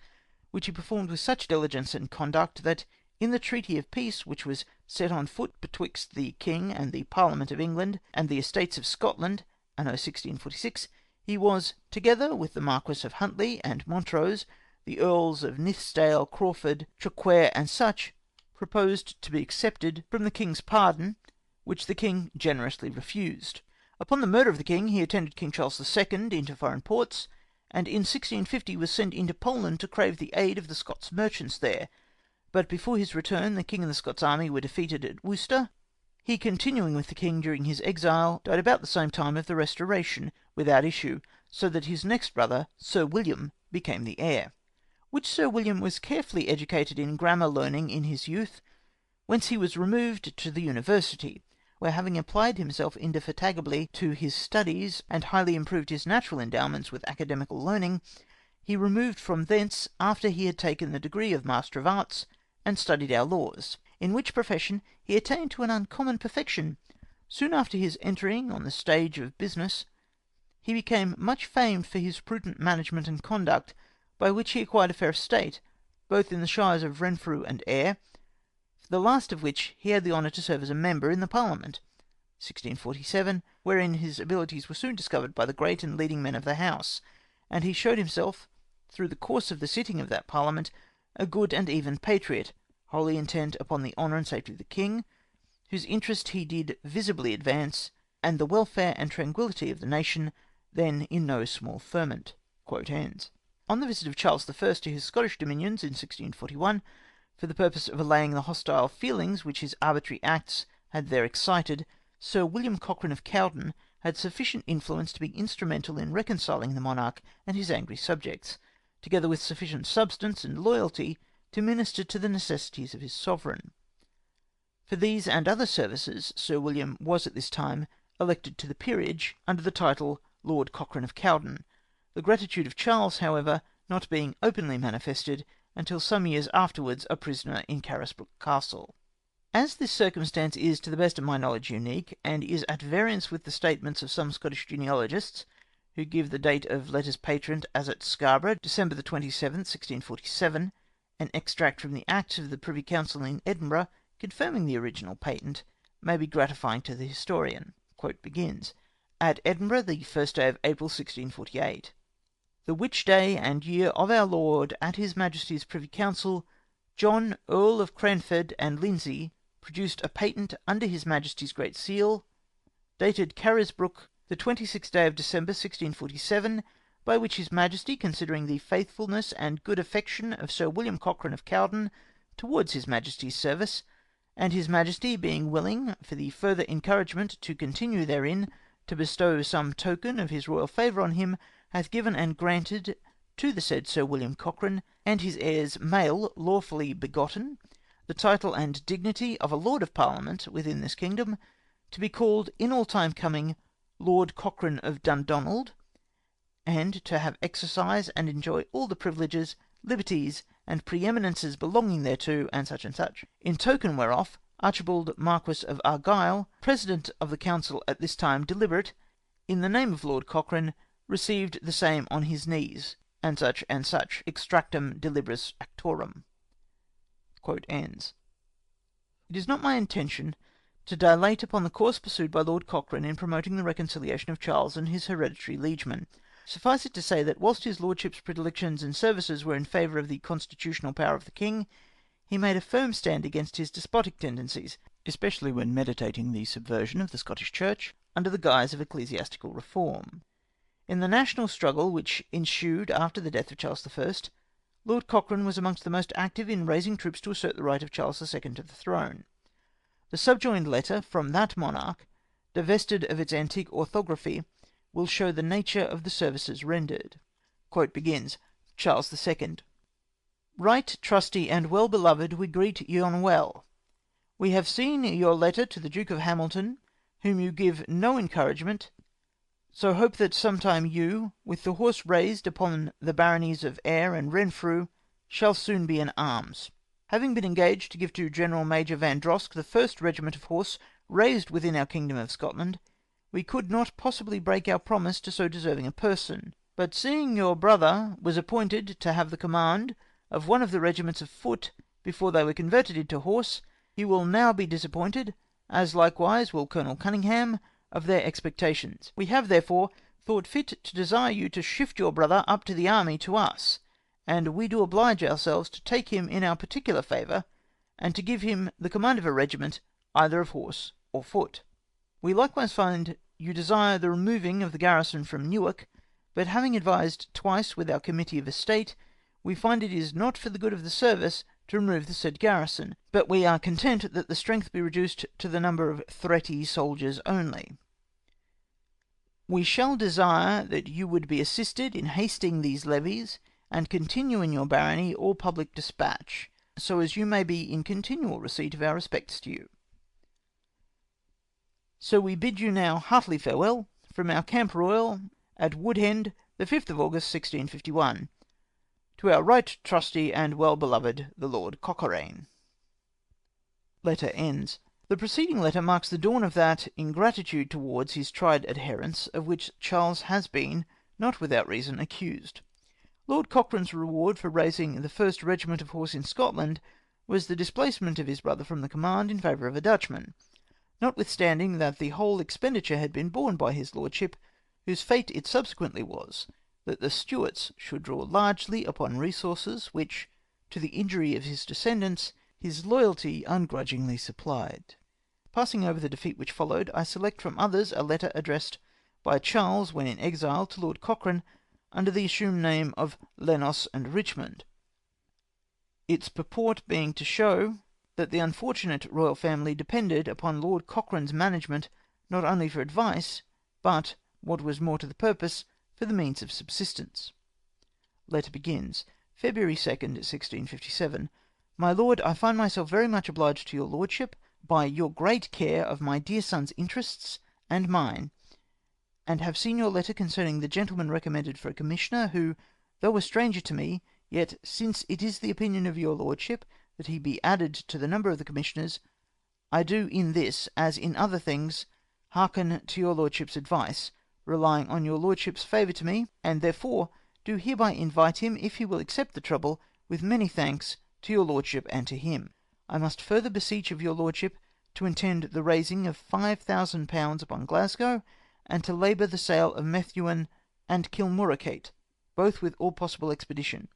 which he performed with such diligence and conduct, that in the treaty of peace which was set on foot betwixt the King and the Parliament of England and the Estates of Scotland, anno 1646, he was, together with the Marquess of Huntly and Montrose, the Earls of Nithsdale, Crawford, Traquair, and such, proposed to be accepted from the King's pardon, which the King generously refused. Upon the murder of the King, he attended King Charles II into foreign ports, and in 1650 was sent into Poland to crave the aid of the Scots merchants there, but before his return the King and the Scots army were defeated at Worcester. He, continuing with the King during his exile, died about the same time of the Restoration, without issue, so that his next brother, Sir William, became the heir. Which Sir William was carefully educated in grammar learning in his youth, whence he was removed to the University, where having applied himself indefatigably to his studies, and highly improved his natural endowments with academical learning, he removed from thence after he had taken the degree of Master of Arts, and studied our laws, in which profession he attained to an uncommon perfection. Soon after his entering on the stage of business, he became much famed for his prudent management and conduct, by which he acquired a fair estate, both in the shires of Renfrew and Ayr, for the last of which he had the honour to serve as a member in the Parliament, 1647, wherein his abilities were soon discovered by the great and leading men of the house, and he showed himself, through the course of the sitting of that Parliament, a good and even patriot, wholly intent upon the honour and safety of the King, whose interest he did visibly advance, and the welfare and tranquillity of the nation, then in no small ferment." On the visit of Charles I to his Scottish dominions in 1641, for the purpose of allaying the hostile feelings which his arbitrary acts had there excited, Sir William Cochrane of Cowden had sufficient influence to be instrumental in reconciling the monarch and his angry subjects, together with sufficient substance and loyalty to minister to the necessities of his sovereign. For these and other services Sir William was at this time elected to the peerage under the title Lord Cochrane of Cowden, the gratitude of Charles, however, not being openly manifested until some years afterwards a prisoner in Carisbrooke Castle. As this circumstance is, to the best of my knowledge, unique, and is at variance with the statements of some Scottish genealogists, who give the date of letters patent as at Scarborough, December the 27th, 1647, an extract from the Acts of the Privy Council in Edinburgh, confirming the original patent, may be gratifying to the historian. Quote begins, "At Edinburgh, the 1st day of April, 1648. The which day and year of our Lord, at his Majesty's Privy Council, John, Earl of Cranford and Lindsay, produced a patent under his Majesty's Great Seal, dated Carisbrooke, the 26th day of December, 1647, by which his Majesty, considering the faithfulness and good affection of Sir William Cochrane of Cowden towards his Majesty's service, and his Majesty being willing, for the further encouragement to continue therein, to bestow some token of his royal favour on him, hath given and granted to the said Sir William Cochrane, and his heirs male lawfully begotten, the title and dignity of a Lord of Parliament within this kingdom, to be called in all time coming Lord Cochrane of Dundonald, and to have exercise and enjoy all the privileges, liberties, and preeminences belonging thereto, and such, in token whereof, Archibald Marquess of Argyle, President of the Council at this time deliberate, in the name of Lord Cochrane, received the same on his knees, and such, extractum delibris actorum." Quote ends. It is not my intention to dilate upon the course pursued by Lord Cochrane in promoting the reconciliation of Charles and his hereditary liegemen. Suffice it to say that whilst his lordship's predilections and services were in favour of the constitutional power of the king, he made a firm stand against his despotic tendencies, especially when meditating the subversion of the Scottish Church under the guise of ecclesiastical reform. In the national struggle which ensued after the death of Charles I, Lord Cochrane was amongst the most active in raising troops to assert the right of Charles II to the throne. The subjoined letter from that monarch, divested of its antique orthography, will show the nature of the services rendered. Quote begins, Charles II. "Right trusty and well beloved, we greet yon well. We have seen your letter to the Duke of Hamilton, whom you give no encouragement, so hope that sometime you, with the horse raised upon the baronies of Ayr and Renfrew, shall soon be in arms. Having been engaged to give to General Major Vandrosk the first regiment of horse raised within our kingdom of Scotland, we could not possibly break our promise to so deserving a person. But seeing your brother was appointed to have the command of one of the regiments of foot before they were converted into horse, he will now be disappointed, as likewise will Colonel Cunningham, of their expectations. We have, therefore, thought fit to desire you to shift your brother up to the army to us, and we do oblige ourselves to take him in our particular favour, and to give him the command of a regiment, either of horse or foot. We likewise find you desire the removing of the garrison from Newark, but having advised twice with our Committee of Estate, we find it is not for the good of the service to remove the said garrison, but we are content that the strength be reduced to the number of 30 soldiers only. We shall desire that you would be assisted in hasting these levies, and continue in your barony all public dispatch, so as you may be in continual receipt of our respects to you. So we bid you now heartily farewell, from our Camp Royal at Woodhend, the 5th of August, 1651. To our right trusty and well beloved the Lord Cochrane. Letter ends. The preceding letter marks the dawn of that ingratitude towards his tried adherents of which Charles has been, not without reason, accused. Lord Cochrane's reward for raising the first regiment of horse in Scotland was the displacement of his brother from the command in favour of a Dutchman, notwithstanding that the whole expenditure had been borne by his lordship, whose fate it subsequently was that the Stuarts should draw largely upon resources which, to the injury of his descendants, his loyalty ungrudgingly supplied. Passing over the defeat which followed, I select from others a letter addressed by Charles when in exile to Lord Cochrane, under the assumed name of Lenos and Richmond, its purport being to show that the unfortunate royal family depended upon Lord Cochrane's management not only for advice, but, what was more to the purpose, for the means of subsistence. Letter begins, February 2nd, 1657. My Lord, I find myself very much obliged to your Lordship by your great care of my dear son's interests and mine, and have seen your letter concerning the gentleman recommended for a commissioner, who, though a stranger to me, yet, since it is the opinion of your Lordship that he be added to the number of the commissioners, I do in this, as in other things, hearken to your Lordship's advice, relying on your Lordship's favour to me, and therefore do hereby invite him, if he will accept the trouble, with many thanks to your Lordship and to him. I must further beseech of your Lordship to intend the raising of 5000 upon Glasgow, and to labour the sale of Methuen and Kilmurrocate, both with all possible expedition.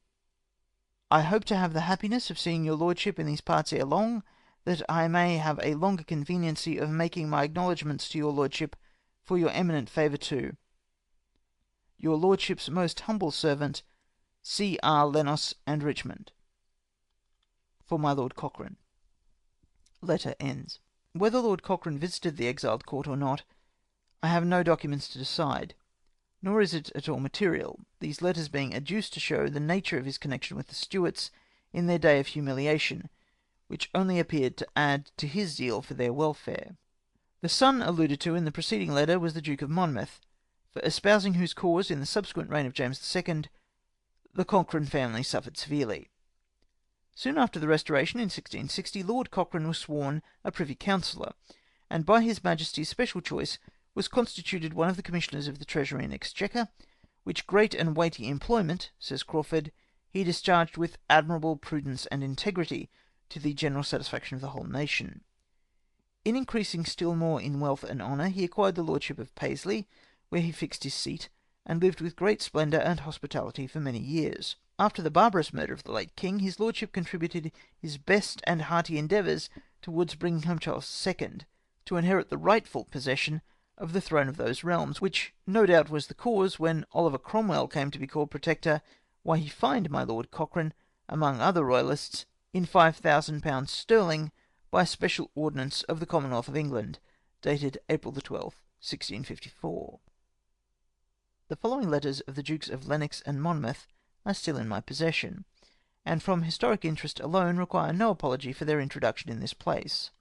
I hope to have the happiness of seeing your Lordship in these parts ere long, that I may have a longer conveniency of making my acknowledgments to your Lordship for your eminent favour to your Lordship's most humble servant, C.R. Lenos and Richmond. For my Lord Cochrane. Letter ends. Whether Lord Cochrane visited the exiled court or not, I have no documents to decide, nor is it at all material, these letters being adduced to show the nature of his connection with the Stuarts in their day of humiliation, which only appeared to add to his zeal for their welfare. The son alluded to in the preceding letter was the Duke of Monmouth, for espousing whose cause in the subsequent reign of James II. The Cochrane family suffered severely. Soon after the Restoration in 1660, Lord Cochrane was sworn a Privy Councillor, and by his Majesty's special choice was constituted one of the Commissioners of the Treasury and Exchequer, which great and weighty employment, says Crawford, he discharged with admirable prudence and integrity, to the general satisfaction of the whole nation. In increasing still more in wealth and honour, he acquired the Lordship of Paisley, where he fixed his seat, and lived with great splendour and hospitality for many years. After the barbarous murder of the late King, his Lordship contributed his best and hearty endeavours towards bringing home Charles II, to inherit the rightful possession of the throne of those realms, which no doubt was the cause, when Oliver Cromwell came to be called Protector, why he fined my Lord Cochrane, among other royalists, in £5,000 sterling, by special ordinance of the Commonwealth of England, dated April the 12th, 1654. The following letters of the Dukes of Lennox and Monmouth are still in my possession, and from historic interest alone require no apology for their introduction in this place.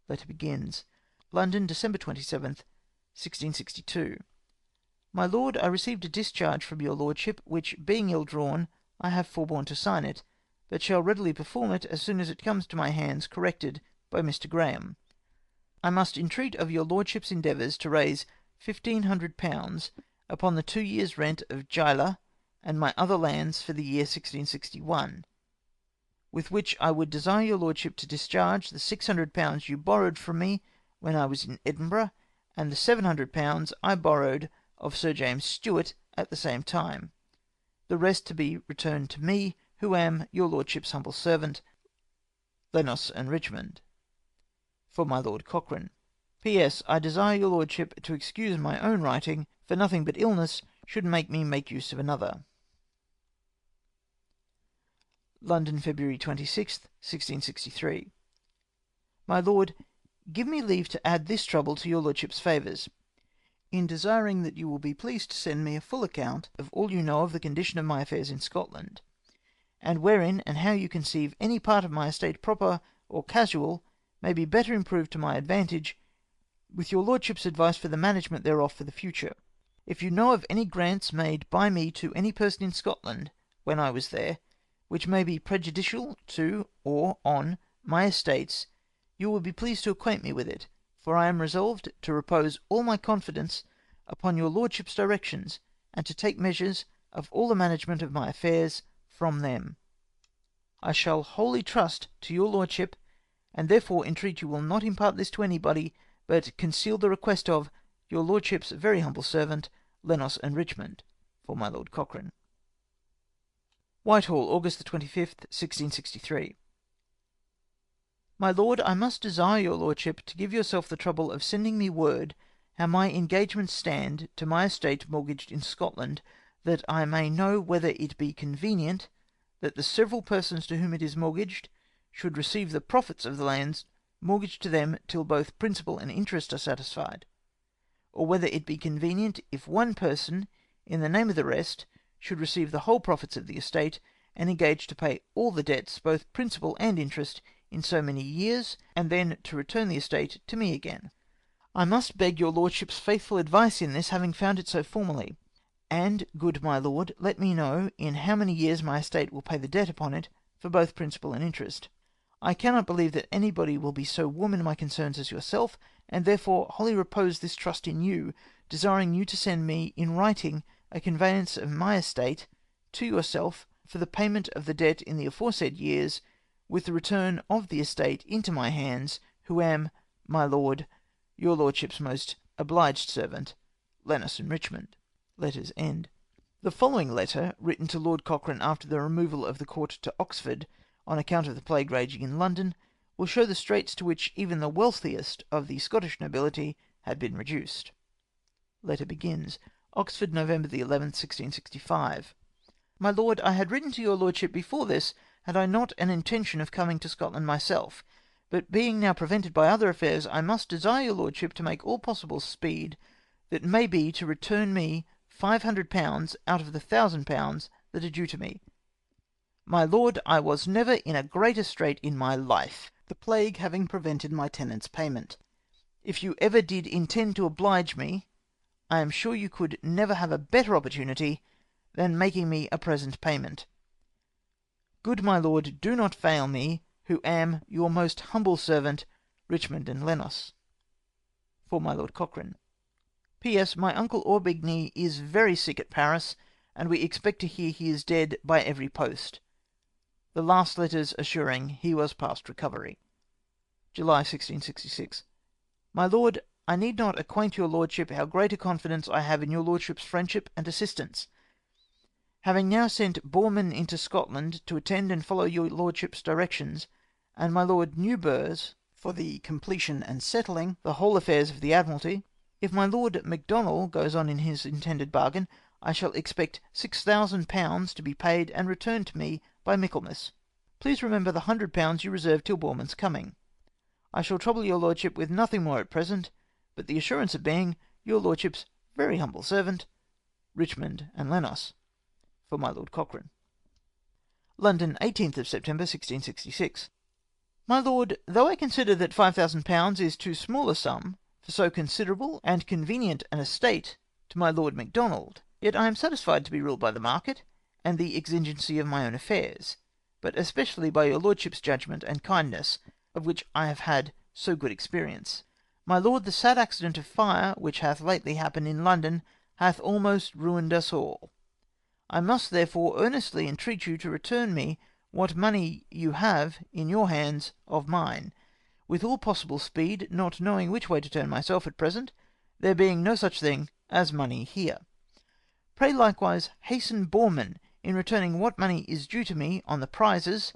Letter begins, London, December 27th, 1662. My Lord, I received a discharge from your Lordship, which, being ill drawn, I have forborne to sign it, but shall readily perform it as soon as it comes to my hands corrected by Mr. Graham. I must entreat of your Lordship's endeavours to raise £1,500 upon the 2 years' rent of Gila and my other lands for the year 1661, with which I would desire your Lordship to discharge the £600 you borrowed from me when I was in Edinburgh, and the £700 I borrowed of Sir James Stuart at the same time, the rest to be returned to me, who am your Lordship's humble servant, Lenos and Richmond. For my Lord Cochrane. P.S. I desire your Lordship to excuse my own writing, for nothing but illness should make me make use of another. London, February 26th, 1663. My Lord, give me leave to add this trouble to your Lordship's favours, in desiring that you will be pleased to send me a full account of all you know of the condition of my affairs in Scotland, and wherein and how you conceive any part of my estate proper or casual may be better improved to my advantage, with your Lordship's advice for the management thereof for the future. If you know of any grants made by me to any person in Scotland, when I was there, which may be prejudicial to or on my estates, you will be pleased to acquaint me with it, for I am resolved to repose all my confidence upon your Lordship's directions, and to take measures of all the management of my affairs from them. I shall wholly trust to your Lordship, and therefore entreat you will not impart this to anybody, but conceal the request of your Lordship's very humble servant, Lenos and Richmond. For my Lord Cochrane. Whitehall, August the 25th, 1663. My Lord, I must desire your Lordship to give yourself the trouble of sending me word how my engagements stand to my estate mortgaged in Scotland, that I may know whether it be convenient that the several persons to whom it is mortgaged should receive the profits of the lands mortgaged to them till both principal and interest are satisfied, or whether it be convenient if one person, in the name of the rest, should receive the whole profits of the estate, and engage to pay all the debts, both principal and interest, in so many years, and then to return the estate to me again. I must beg your lordship's faithful advice in this, having found it so formerly. And, good my lord, let me know in how many years my estate will pay the debt upon it, for both principal and interest. I cannot believe that anybody will be so warm in my concerns as yourself, and therefore wholly repose this trust in you, desiring you to send me in writing a conveyance of my estate to yourself for the payment of the debt in the aforesaid years, with the return of the estate into my hands, who am, my lord, your lordship's most obliged servant, Lenos and Richmond. Letters end. The following letter, written to Lord Cochrane after the removal of the court to Oxford on account of the plague raging in London, will show the straits to which even the wealthiest of the Scottish nobility had been reduced. Letter begins, Oxford, November the 11th, 1665. My lord, I had written to your lordship before this, had I not an intention of coming to Scotland myself, but being now prevented by other affairs, I must desire your lordship to make all possible speed that may be to return me £500 out of the £1000 that are due to me. My lord, I was never in a greater strait in my life, the plague having prevented my tenant's payment. If you ever did intend to oblige me, I am sure you could never have a better opportunity than making me a present payment. Good my lord, do not fail me, who am your most humble servant, Richmond and Lenos. For my Lord Cochrane. P.S. My uncle Aubigny is very sick at Paris, and we expect to hear he is dead by every post. The last letters assuring he was past recovery. July 1666. My lord, I need not acquaint your lordship how great a confidence I have in your lordship's friendship and assistance. Having now sent Boreman into Scotland to attend and follow your lordship's directions, and my Lord Newburgh's for the completion and settling the whole affairs of the Admiralty, if my Lord Macdonald goes on in his intended bargain, I shall expect £6,000 to be paid and returned to me by Michaelmas. Please remember the £100 you reserved till Boreman's coming. I shall trouble your lordship with nothing more at present, but the assurance of being your lordship's very humble servant, Richmond and Lenos. For my Lord Cochrane. London, 18th of September, 1666. My lord, though I consider that £5,000 is too small a sum for so considerable and convenient an estate to my Lord Macdonald, yet I am satisfied to be ruled by the market, and the exigency of my own affairs, but especially by your lordship's judgment and kindness, of which I have had so good experience. My lord, the sad accident of fire which hath lately happened in London hath almost ruined us all. I must therefore earnestly entreat you to return me what money you have in your hands of mine, with all possible speed, not knowing which way to turn myself at present, there being no such thing as money here. Pray likewise hasten Boreman in returning what money is due to me on the prizes,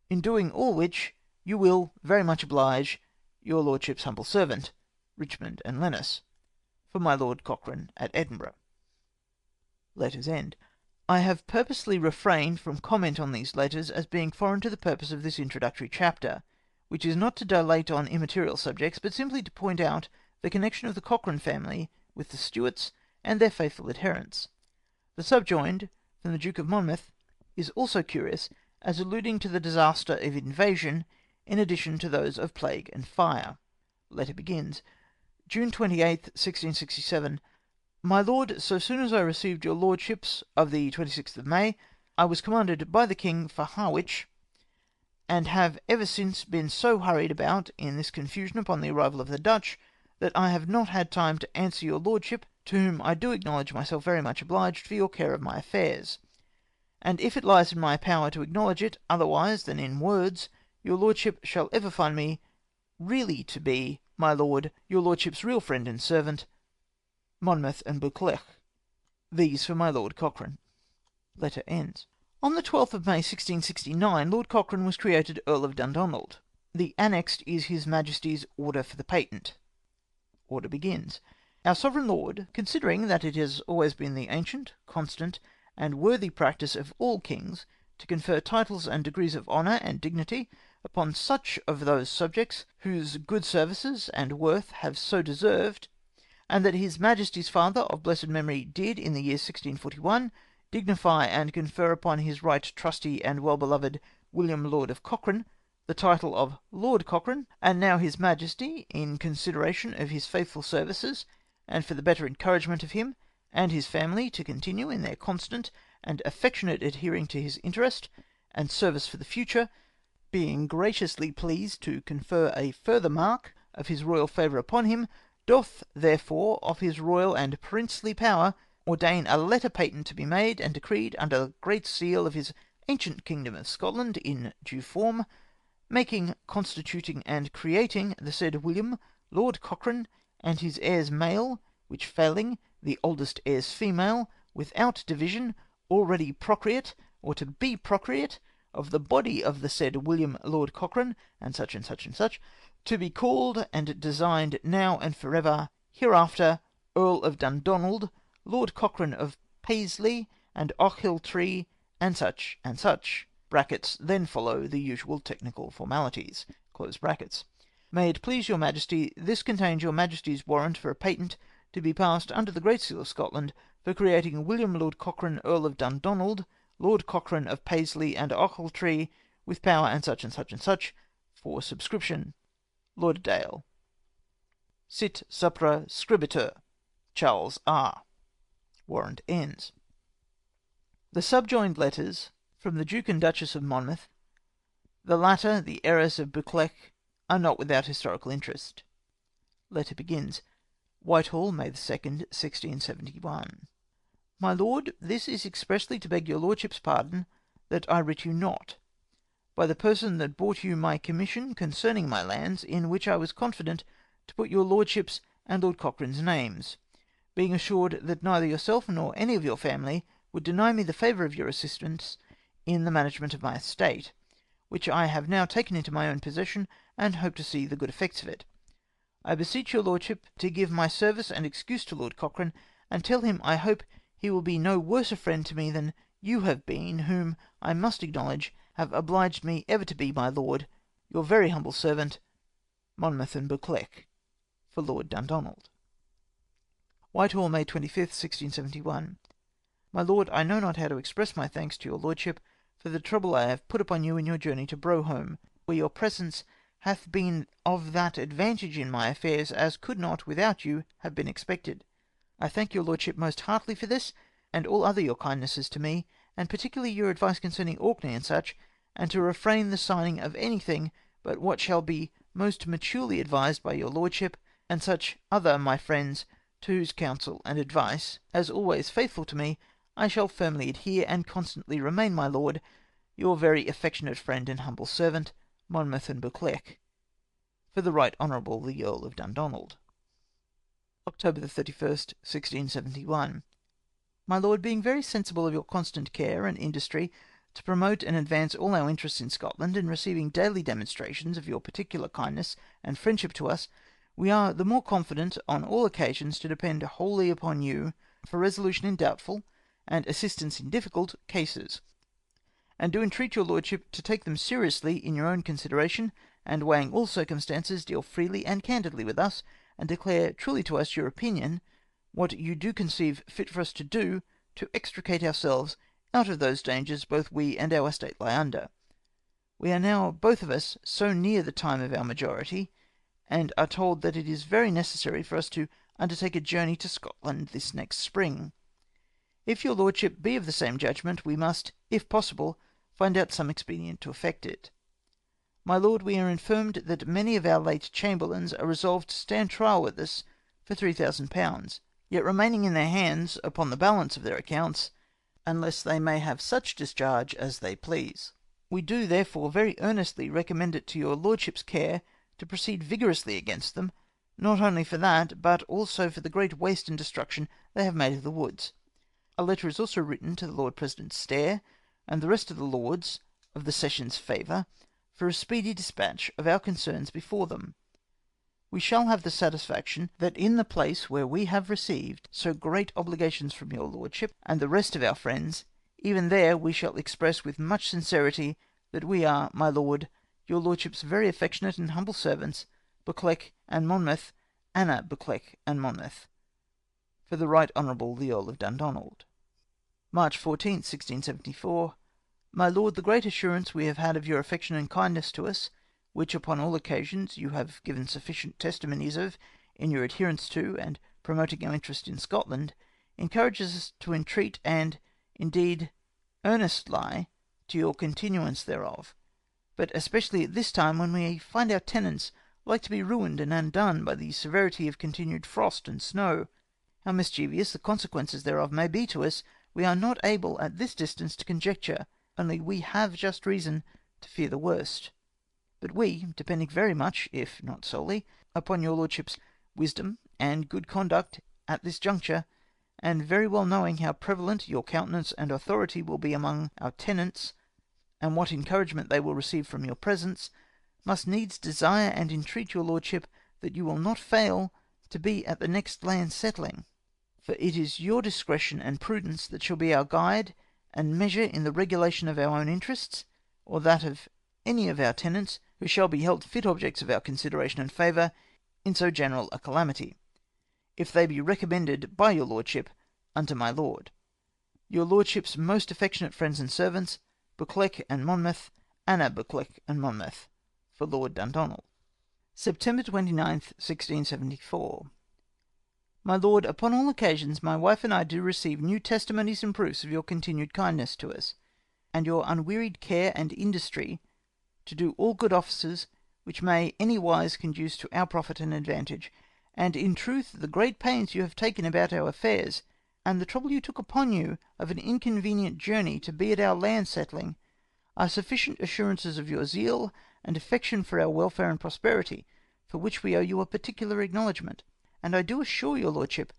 in doing all which you will very much oblige your lordship's humble servant, Richmond and Lenos. For my Lord Cochrane at Edinburgh. Letters end. I have purposely refrained from comment on these letters as being foreign to the purpose of this introductory chapter, which is not to dilate on immaterial subjects, but simply to point out the connection of the Cochrane family with the Stuarts and their faithful adherents. The subjoined, from the Duke of Monmouth, is also curious, as alluding to the disaster of invasion, in addition to those of plague and fire. Letter begins, June 28th, 1667. My lord, so soon as I received your lordship's of the 26th of May, I was commanded by the king for Harwich, and have ever since been so hurried about in this confusion upon the arrival of the Dutch, that I have not had time to answer your lordship, to whom I do acknowledge myself very much obliged for your care of my affairs. And if it lies in my power to acknowledge it otherwise than in words, your lordship shall ever find me really to be, my lord, your lordship's real friend and servant, Monmouth and Buccleuch. These for my Lord Cochrane. Letter ends. On the 12th of May 1669, Lord Cochrane was created Earl of Dundonald. The annexed is His Majesty's Order for the Patent. Order begins. Our Sovereign Lord, considering that it has always been the ancient, constant, and worthy practice of all kings to confer titles and degrees of honour and dignity upon such of those subjects whose good services and worth have so deserved, and that his Majesty's father of blessed memory did, in the year 1641, dignify and confer upon his right trusty and well-beloved William Lord of Cochrane the title of Lord Cochrane, and now his Majesty, in consideration of his faithful services, and for the better encouragement of him and his family to continue in their constant and affectionate adhering to his interest and service for the future, being graciously pleased to confer a further mark of his royal favour upon him, doth therefore of his royal and princely power ordain a letter patent to be made and decreed under the great seal of his ancient kingdom of Scotland in due form, making, constituting, and creating the said William Lord Cochrane and his heirs male, which failing, the oldest heirs female, without division, already procreate, or to be procreate, of the body of the said William Lord Cochrane, and such and such and such, to be called and designed now and forever hereafter Earl of Dundonald, Lord Cochrane of Paisley and Ochiltree, and such and such. Brackets, then follow the usual technical formalities. Close brackets. May it please your Majesty, this contains your Majesty's warrant for a patent to be passed under the Great Seal of Scotland for creating William Lord Cochrane, Earl of Dundonald, Lord Cochrane of Paisley and Ochiltree, with power and such and such and such, for subscription. Lauderdale. Sit supra scribitur. Charles R. Warrant ends. The subjoined letters from the Duke and Duchess of Monmouth, the latter the heiress of Buccleuch, are not without historical interest. Letter begins, Whitehall, May 2nd, 1671. My Lord, this is expressly to beg your Lordship's pardon that I writ you not, by the person that brought you my commission concerning my lands, in which I was confident to put your Lordship's and Lord Cochrane's names, being assured that neither yourself nor any of your family would deny me the favour of your assistance in the management of my estate, which I have now taken into my own possession, and hope to see the good effects of it. I beseech your Lordship to give my service and excuse to Lord Cochrane, and tell him I hope he will be no worse a friend to me than you have been, whom, I must acknowledge, have obliged me ever to be, my Lord, your very humble servant, Monmouth and Buccleuch, for Lord Dundonald. Whitehall, May 25th, 1671. My Lord, I know not how to express my thanks to your Lordship for the trouble I have put upon you in your journey to Broholm, where your presence hath been of that advantage in my affairs as could not, without you, have been expected. I thank your Lordship most heartily for this, and all other your kindnesses to me, and particularly your advice concerning Orkney and such, and to refrain the signing of anything but what shall be most maturely advised by your Lordship, and such other my friends, to whose counsel and advice, as always faithful to me, I shall firmly adhere, and constantly remain, my Lord, your very affectionate friend and humble servant, Monmouth and Buccleuch, for the Right Honourable the Earl of Dundonald. October 31st, 1671. My Lord, being very sensible of your constant care and industry to promote and advance all our interests in Scotland, and receiving daily demonstrations of your particular kindness and friendship to us, we are the more confident on all occasions to depend wholly upon you for resolution in doubtful, and assistance in difficult, cases, and do entreat your Lordship to take them seriously in your own consideration, and weighing all circumstances, deal freely and candidly with us, and declare truly to us your opinion, what you do conceive fit for us to do, to extricate ourselves out of those dangers both we and our estate lie under. We are now both of us so near the time of our majority, and are told that it is very necessary for us to undertake a journey to Scotland this next spring. If your Lordship be of the same judgment, we must, if possible, find out some expedient to effect it. My Lord, we are informed that many of our late chamberlains are resolved to stand trial with us for 3000£, yet remaining in their hands upon the balance of their accounts, unless they may have such discharge as they please. We do therefore very earnestly recommend it to your Lordship's care to proceed vigorously against them, not only for that, but also for the great waste and destruction they have made of the woods. A letter is also written to the Lord President Stair, and the rest of the Lords of the Session's favour, for a speedy dispatch of our concerns before them. We shall have the satisfaction that in the place where we have received so great obligations from your Lordship and the rest of our friends, even there we shall express with much sincerity that we are, my Lord, your Lordship's very affectionate and humble servants, Buccleuch and Monmouth, Anna Buccleuch and Monmouth. for the Right Honourable the Earl of Dundonald. March 14th, 1674. My Lord, the great assurance we have had of your affection and kindness to us, which upon all occasions you have given sufficient testimonies of in your adherence to and promoting our interest in Scotland, encourages us to entreat and, indeed, earnest lie to your continuance thereof, but especially at this time when we find our tenants like to be ruined and undone by the severity of continued frost and snow. How mischievous the consequences thereof may be to us, we are not able at this distance to conjecture, only we have just reason to fear the worst. But we, depending very much, if not solely, upon your lordship's wisdom and good conduct at this juncture, and very well knowing how prevalent your countenance and authority will be among our tenants, and what encouragement they will receive from your presence, must needs desire and entreat your lordship that you will not fail to be at the next land settling. For it is your discretion and prudence that shall be our guide and measure in the regulation of our own interests, or that of any of our tenants who shall be held fit objects of our consideration and favour in so general a calamity, if they be recommended by your lordship unto my lord. Your lordship's most affectionate friends and servants, Buccleuch and Monmouth, Anna Buccleuch and Monmouth, for Lord Dundonald. September 29th, 1674. My lord, upon all occasions my wife and I do receive new testimonies and proofs of your continued kindness to us, and your unwearied care and industry to do all good offices which may any wise conduce to our profit and advantage, and in truth the great pains you have taken about our affairs, and the trouble you took upon you of an inconvenient journey to be at our land settling, are sufficient assurances of your zeal and affection for our welfare and prosperity, for which we owe you a particular acknowledgment. And I do assure your lordship,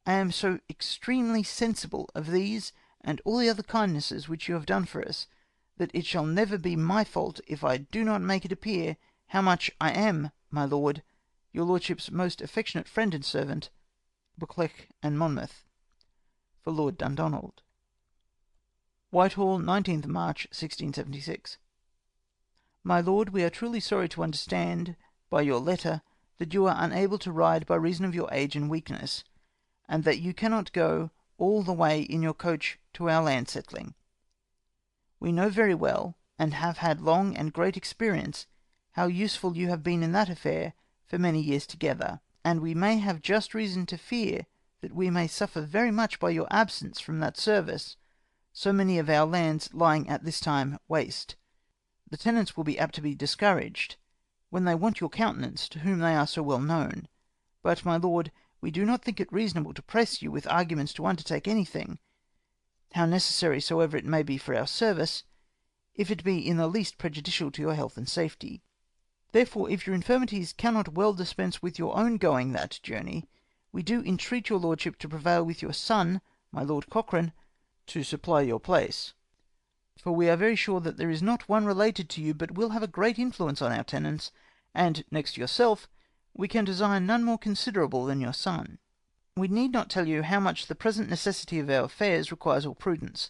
I am so extremely sensible of these and all the other kindnesses which you have done for us, that it shall never be my fault if I do not make it appear how much I am, my lord, your lordship's most affectionate friend and servant, Buccleuch and Monmouth, for Lord Dundonald. Whitehall, 19th March, 1676. My lord, we are truly sorry to understand, by your letter, that you are unable to ride by reason of your age and weakness, and that you cannot go all the way in your coach to our land settling. We know very well, and have had long and great experience, how useful you have been in that affair for many years together, and we may have just reason to fear that we may suffer very much by your absence from that service, so many of our lands lying at this time waste. The tenants will be apt to be discouraged, when they want your countenance, to whom they are so well known. But, my lord, we do not think it reasonable to press you with arguments to undertake anything, how necessary soever it may be for our service, if it be in the least prejudicial to your health and safety. Therefore, if your infirmities cannot well dispense with your own going that journey, we do entreat your lordship to prevail with your son, my Lord Cochrane, to supply your place. For we are very sure that there is not one related to you but will have a great influence on our tenants, and, next to yourself, we can desire none more considerable than your son. We need not tell you how much the present necessity of our affairs requires all prudence,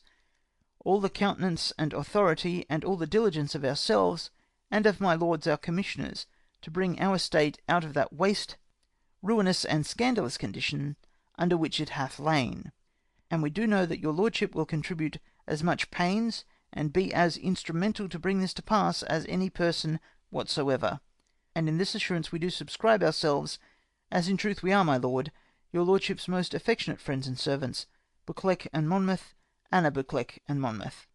all the countenance and authority, and all the diligence of ourselves, and of my lords our commissioners, to bring our estate out of that waste, ruinous, and scandalous condition under which it hath lain. And we do know that your lordship will contribute as much pains, and be as instrumental to bring this to pass, as any person whatsoever. And in this assurance we do subscribe ourselves, as in truth we are, my lord, your lordship's most affectionate friends and servants, Buccleuch and Monmouth, Anna Buccleuch and Monmouth,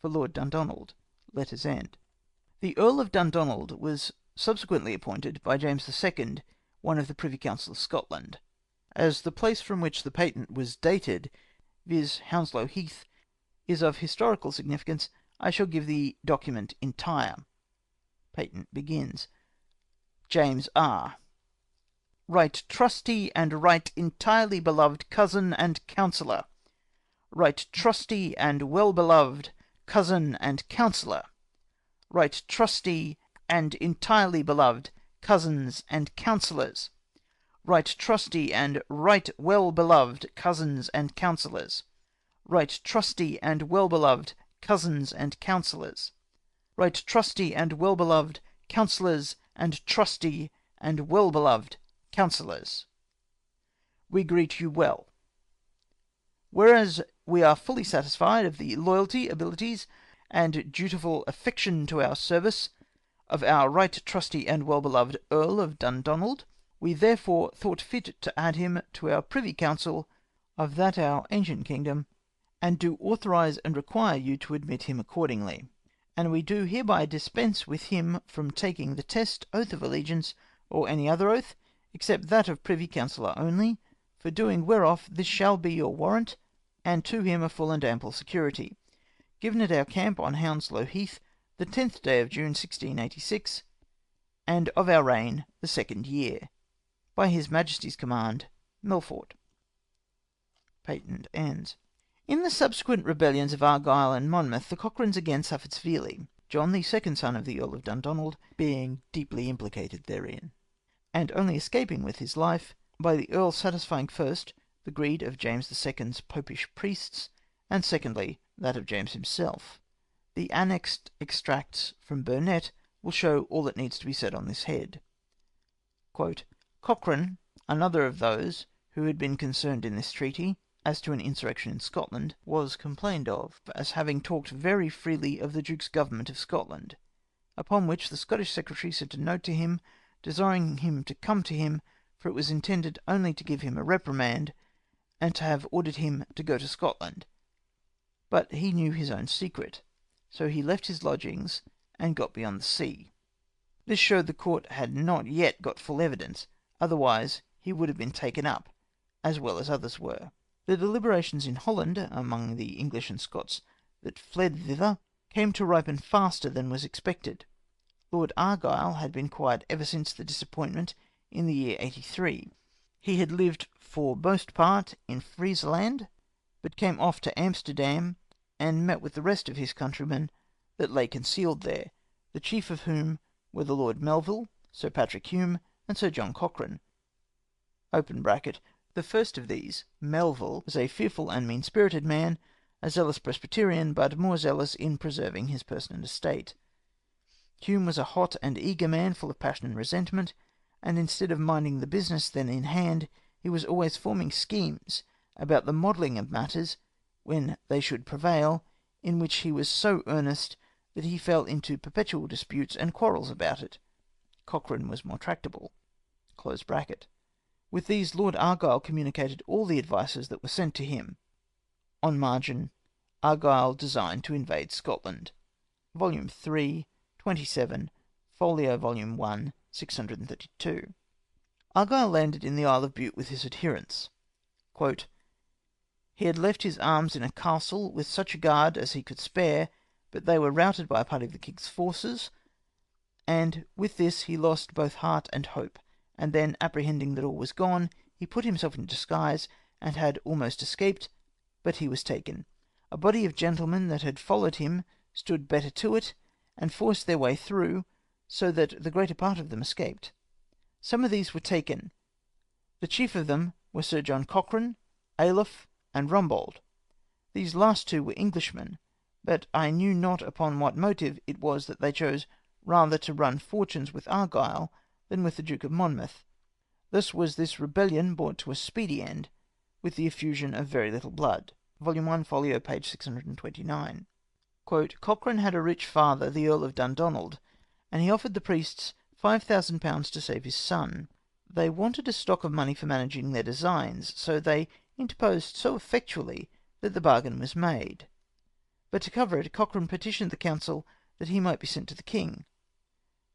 for Lord Dundonald. Letters end. The Earl of Dundonald was subsequently appointed by James II. One of the Privy Council of Scotland. As the place from which the patent was dated, viz. Hounslow Heath, is of historical significance, I shall give the document entire. Patent begins. James R. Right trusty and right entirely beloved cousin and counsellor. Right trusty and well beloved cousin and counsellor. Right trusty and entirely beloved cousins and counsellors. Right trusty and right well beloved cousins and counsellors. Right trusty and well beloved cousins and counsellors. Right trusty and well beloved counsellors and trusty and well beloved counsellors. we greet you well. Whereas we are fully satisfied of the loyalty, abilities, and dutiful affection to our service of our right trusty and well-beloved Earl of Dundonald, we therefore thought fit to add him to our Privy Council of that our ancient kingdom, and do authorise and require you to admit him accordingly. And we do hereby dispense with him from taking the test, oath of allegiance, or any other oath, except that of Privy Councillor only, for doing whereof this shall be your warrant, and to him a full and ample security. Given at our camp on Hounslow Heath, the 10th day of June 1686, and of our reign the 2nd year. By his Majesty's command, Melfort. Patent ends. In the subsequent rebellions of Argyle and Monmouth, the Cochranes again suffered severely, John, the second son of the Earl of Dundonald, being deeply implicated therein, and only escaping with his life by the Earl satisfying first the greed of James II's popish priests, and secondly that of James himself. The annexed extracts from Burnet will show all that needs to be said on this head. Cochrane, another of those who had been concerned in this treaty, as to an insurrection in Scotland, was complained of as having talked very freely of the Duke's government of Scotland, upon which the Scottish secretary sent a note to him, desiring him to come to him, for it was intended only to give him a reprimand, and to have ordered him to go to Scotland. But he knew his own secret, so he left his lodgings and got beyond the sea. This showed the court had not yet got full evidence, otherwise he would have been taken up, as well as others were. The deliberations in Holland, among the English and Scots that fled thither, came to ripen faster than was expected. Lord Argyle had been quiet ever since the disappointment in the year 83. He had lived for most part in Friesland, but came off to Amsterdam, and met with the rest of his countrymen that lay concealed there, the chief of whom were the Lord Melville, Sir Patrick Hume, and Sir John Cochrane. The first of these, Melville, was a fearful and mean-spirited man, a zealous Presbyterian, but more zealous in preserving his person and estate. Hume was a hot and eager man, full of passion and resentment, and instead of minding the business then in hand, he was always forming schemes about the modelling of matters, when they should prevail, in which he was so earnest that he fell into perpetual disputes and quarrels about it. Cochrane was more tractable. With these Lord Argyle communicated all the advices that were sent to him. On margin, Argyle designed to invade Scotland. Volume 3, 27, folio volume 1, 632. Argyle landed in the Isle of Bute with his adherents. He had left his arms in a castle with such a guard as he could spare, but they were routed by a party of the king's forces, and with this he lost both heart and hope, and then, apprehending that all was gone, he put himself in disguise, and had almost escaped, but he was taken. A body of gentlemen that had followed him stood better to it, and forced their way through, so that the greater part of them escaped. Some of these were taken. The chief of them were Sir John Cochrane, Ailoffe, and Rumbold. These last two were Englishmen, but I knew not upon what motive it was that they chose rather to run fortunes with Argyle than with the Duke of Monmouth. Thus was this rebellion brought to a speedy end, with the effusion of very little blood. Volume 1, folio, page 629. Cochrane had a rich father, the Earl of Dundonald, and he offered the priests £5,000 to save his son. They wanted a stock of money for managing their designs, so they interposed so effectually that the bargain was made. But to cover it, Cochrane petitioned the council that he might be sent to the king,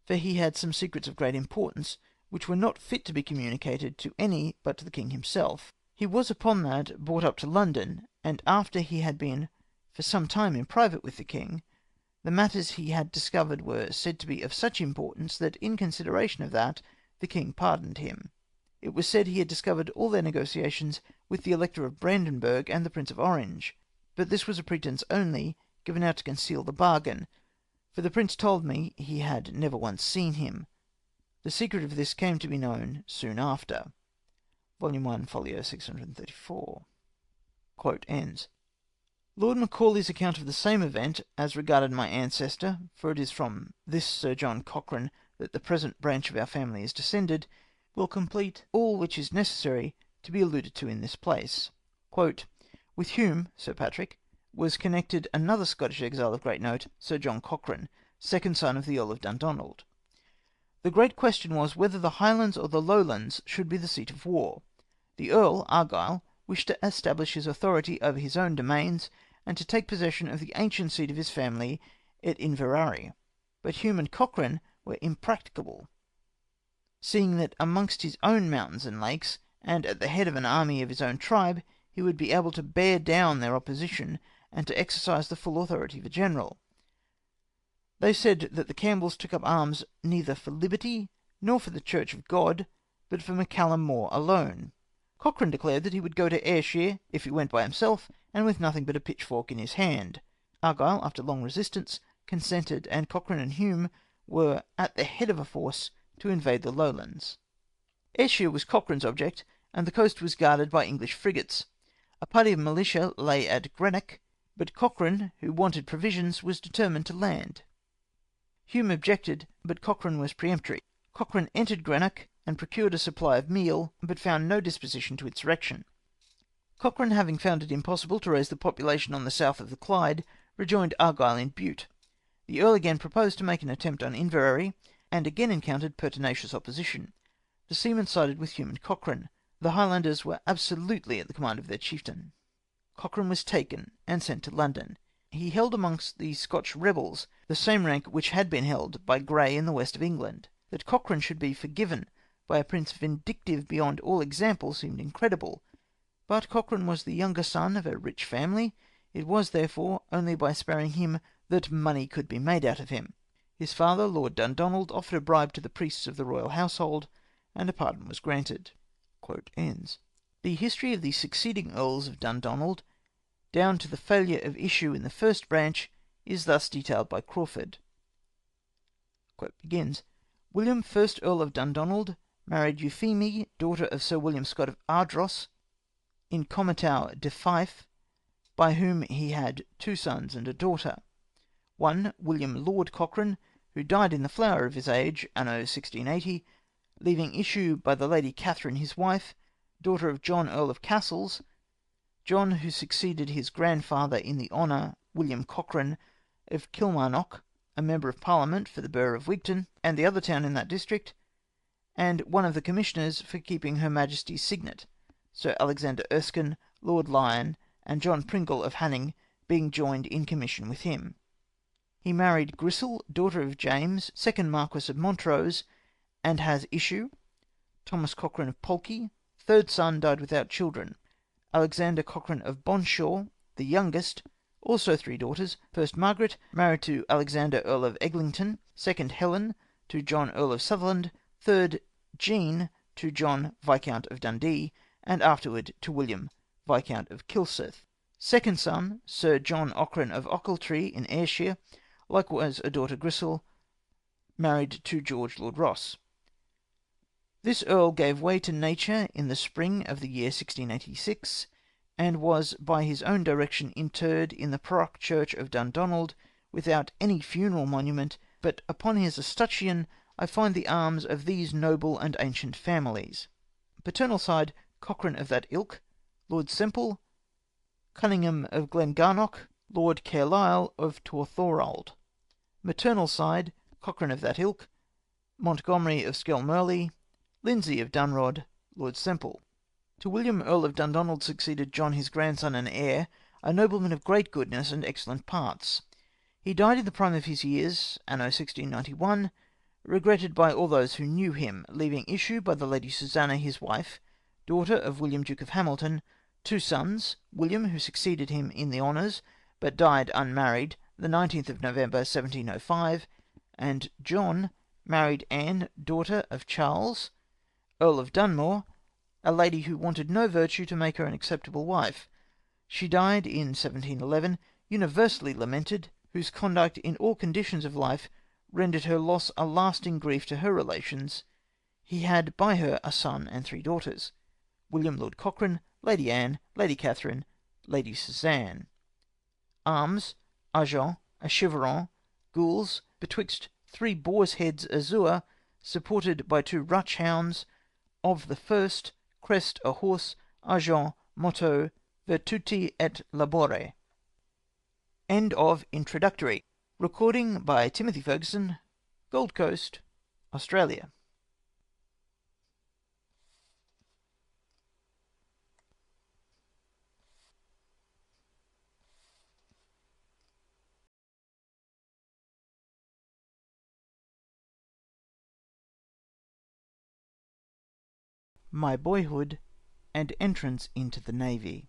for he had some secrets of great importance, which were not fit to be communicated to any but to the king himself. He was upon that brought up to London, and after he had been for some time in private with the king, the matters he had discovered were said to be of such importance, that in consideration of that, the king pardoned him. It was said he had discovered all their negotiations with the Elector of Brandenburg and the Prince of Orange, but this was a pretence only, given out to conceal the bargain, for the prince told me he had never once seen him. The secret of this came to be known soon after. Volume 1, folio 634. Lord Macaulay's account of the same event, as regarded my ancestor, for it is from this Sir John Cochrane that the present branch of our family is descended, will complete all which is necessary to be alluded to in this place. Quote, "With Hume, Sir Patrick, was connected another Scottish exile of great note, Sir John Cochrane, second son of the Earl of Dundonald. The great question was whether the Highlands or the Lowlands should be the seat of war. The Earl, Argyle, wished to establish his authority over his own domains, and to take possession of the ancient seat of his family at Inverary. But Hume and Cochrane were impracticable, seeing that amongst his own mountains and lakes, and at the head of an army of his own tribe, he would be able to bear down their opposition, and to exercise the full authority of a general. They said that the Campbells took up arms neither for liberty, nor for the Church of God, but for MacCallum More alone. Cochrane declared that he would go to Ayrshire if he went by himself, and with nothing but a pitchfork in his hand. Argyle, after long resistance, consented, and Cochrane and Hume were at the head of a force to invade the Lowlands. Ayrshire was Cochrane's object, and the coast was guarded by English frigates. A party of militia lay at Greenock, but Cochrane, who wanted provisions, was determined to land. Hume objected, but Cochrane was peremptory. Cochrane entered Greenock, and procured a supply of meal, but found no disposition to insurrection. Cochrane, having found it impossible to raise the population on the south of the Clyde, rejoined Argyle in Bute. The Earl again proposed to make an attempt on Inverary, and again encountered pertinacious opposition. The seamen sided with Hume and Cochrane. The Highlanders were absolutely at the command of their chieftain. Cochrane was taken, and sent to London. He held amongst the Scotch rebels the same rank which had been held by Grey in the west of England. That Cochrane should be forgiven by a prince vindictive beyond all example seemed incredible, but Cochrane was the younger son of a rich family. It was, therefore, only by sparing him that money could be made out of him. His father, Lord Dundonald, offered a bribe to the priests of the royal household, and a pardon was granted." Quote ends. The history of the succeeding Earls of Dundonald, down to the failure of issue in the first branch, is thus detailed by Crawford. Quote begins, "William, 1st Earl of Dundonald, married Euphemie, daughter of Sir William Scott of Ardross, in Comitau de Fife, by whom he had 2 sons and a daughter. One, William Lord Cochrane, who died in the flower of his age, anno 1680, leaving issue by the Lady Catherine his wife, daughter of John Earl of Castles, John who succeeded his grandfather in the honour, William Cochrane of Kilmarnock, a member of Parliament for the borough of Wigton, and the other town in that district, and one of the commissioners for keeping Her Majesty's signet, Sir Alexander Erskine, Lord Lyon, and John Pringle of Hanning being joined in commission with him. He married Grissel, daughter of James, 2nd Marquess of Montrose, and has issue. Thomas Cochrane of Polkey, 3rd son, died without children. Alexander Cochrane of Bonshaw, the youngest, also 3 daughters. First Margaret, married to Alexander Earl of Eglinton. 2nd Helen, to John Earl of Sutherland. 3rd Jean, to John Viscount of Dundee, and afterward to William Viscount of Kilsyth. Second son, Sir John Cochrane of Ochiltree in Ayrshire, likewise a daughter Grissel, married to George Lord Ross. This earl gave way to nature in the spring of the year 1686, and was by his own direction interred in the paroch church of Dundonald, without any funeral monument, but upon his escutcheon I find the arms of these noble and ancient families. Paternal side, Cochrane of that ilk, Lord Semple, Cunningham of Glengarnock, Lord Carlisle of Torthorald. Maternal side, Cochrane of that ilk, Montgomery of Skelmerley, Lindsay of Dunrod, Lord Semple. To William Earl of Dundonald succeeded John his grandson and heir, a nobleman of great goodness and excellent parts. He died in the prime of his years, anno 1691, regretted by all those who knew him, leaving issue by the Lady Susanna his wife, daughter of William Duke of Hamilton, 2 sons, William, who succeeded him in the honours, but died unmarried, the 19th of November 1705, and John married Anne, daughter of Charles, Earl of Dunmore, a lady who wanted no virtue to make her an acceptable wife. She died in 1711, universally lamented, whose conduct in all conditions of life rendered her loss a lasting grief to her relations. He had by her a son and 3 daughters, William Lord Cochrane, Lady Anne, Lady Catherine, Lady Suzanne. Arms, argent, a chiveron, gules, betwixt 3 boars' heads azure, supported by 2 rutch hounds, of the first, crest a horse, argent, motto, virtuti et labore. End of Introductory. Recording by Timothy Ferguson, Gold Coast, Australia. My boyhood and entrance into the Navy.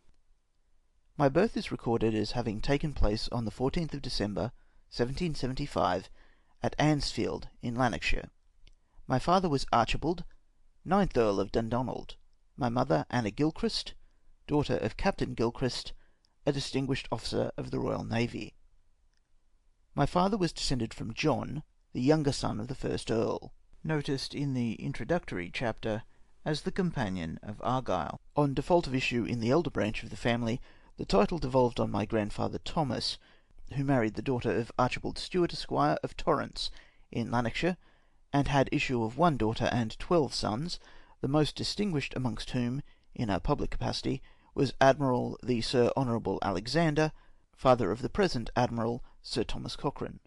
My birth is recorded as having taken place on the 14th of December, 1775, at Ansfield, in Lanarkshire. My father was Archibald, 9th Earl of Dundonald. My mother, Anna Gilchrist, daughter of Captain Gilchrist, a distinguished officer of the Royal Navy. My father was descended from John, the younger son of the first Earl, noticed in the introductory chapter as the companion of Argyle. On default of issue in the elder branch of the family, the title devolved on my grandfather Thomas, who married the daughter of Archibald Stewart, Esquire, of Torrance, in Lanarkshire, and had issue of one daughter and 12 sons, the most distinguished amongst whom, in a public capacity, was Admiral the Sir Honourable Alexander, father of the present Admiral Sir Thomas Cochrane.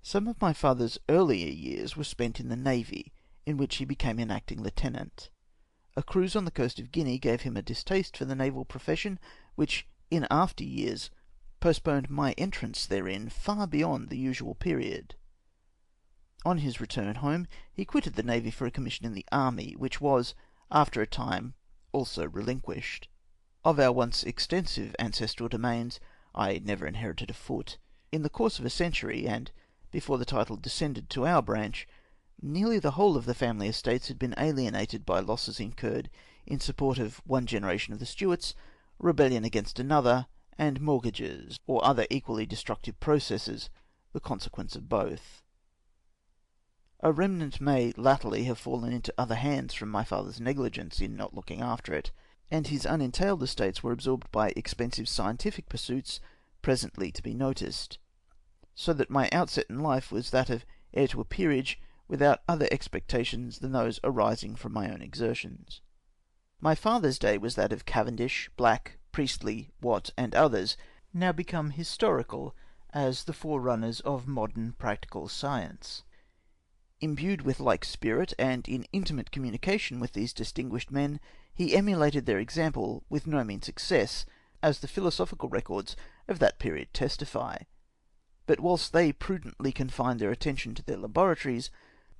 Some of my father's earlier years were spent in the Navy, in which he became an acting lieutenant. A cruise on the coast of Guinea gave him a distaste for the naval profession, which, in after years, postponed my entrance therein far beyond the usual period. On his return home, he quitted the Navy for a commission in the army, which was, after a time, also relinquished. Of our once extensive ancestral domains, I never inherited a foot. In the course of a century, and before the title descended to our branch, nearly the whole of the family estates had been alienated by losses incurred in support of one generation of the Stuarts, rebellion against another, and mortgages, or other equally destructive processes, the consequence of both. A remnant may latterly have fallen into other hands from my father's negligence in not looking after it, and his unentailed estates were absorbed by expensive scientific pursuits presently to be noticed, so that my outset in life was that of heir to a peerage, without other expectations than those arising from my own exertions. My father's day was that of Cavendish, Black, Priestley, Watt, and others, now become historical as the forerunners of modern practical science. Imbued with like spirit, and in intimate communication with these distinguished men, he emulated their example with no mean success, as the philosophical records of that period testify. But whilst they prudently confined their attention to their laboratories,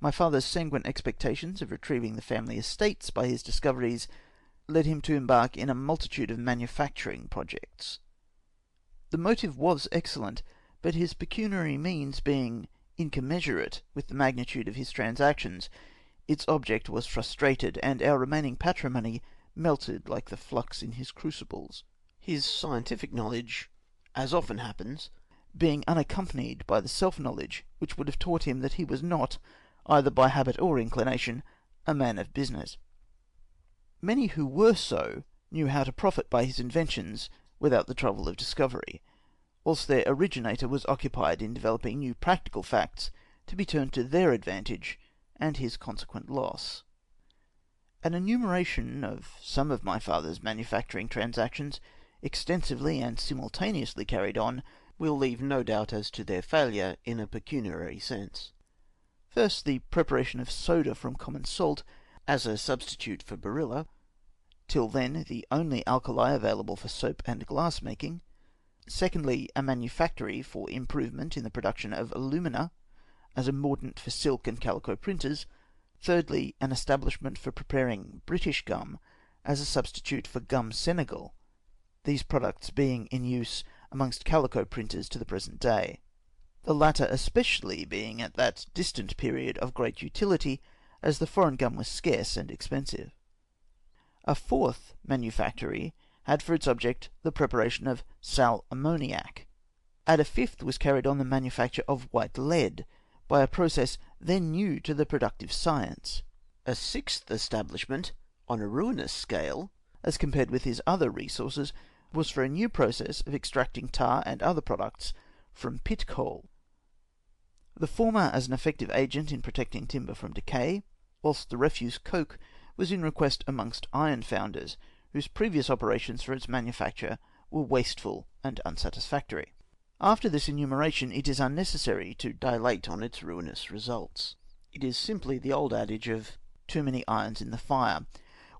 my father's sanguine expectations of retrieving the family estates by his discoveries led him to embark in a multitude of manufacturing projects. The motive was excellent, but his pecuniary means being incommensurate with the magnitude of his transactions, its object was frustrated, and our remaining patrimony melted like the flux in his crucibles. His scientific knowledge, as often happens, being unaccompanied by the self-knowledge which would have taught him that he was not, either by habit or inclination, a man of business. Many who were so knew how to profit by his inventions without the trouble of discovery, whilst their originator was occupied in developing new practical facts to be turned to their advantage and his consequent loss. An enumeration of some of my father's manufacturing transactions, extensively and simultaneously carried on, will leave no doubt as to their failure in a pecuniary sense. First, the preparation of soda from common salt as a substitute for barilla, till then the only alkali available for soap and glass making. Secondly, a manufactory for improvement in the production of alumina, as a mordant for silk and calico printers. Thirdly, an establishment for preparing British gum as a substitute for gum Senegal, these products being in use amongst calico printers to the present day, the latter especially being at that distant period of great utility, as the foreign gum was scarce and expensive. A fourth manufactory had for its object the preparation of sal ammoniac. At a fifth was carried on the manufacture of white lead, by a process then new to the productive science. A sixth establishment, on a ruinous scale, as compared with his other resources, was for a new process of extracting tar and other products from pit coal, the former as an effective agent in protecting timber from decay, whilst the refuse coke was in request amongst iron founders, whose previous operations for its manufacture were wasteful and unsatisfactory. After this enumeration, it is unnecessary to dilate on its ruinous results. It is simply the old adage of too many irons in the fire.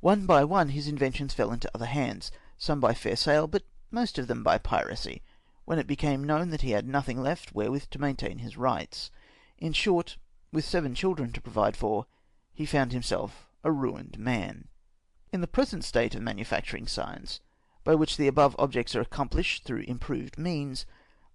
One by one his inventions fell into other hands, some by fair sale, but most of them by piracy, when it became known that he had nothing left wherewith to maintain his rights. In short, with 7 children to provide for, he found himself a ruined man. In the present state of manufacturing science, by which the above objects are accomplished through improved means,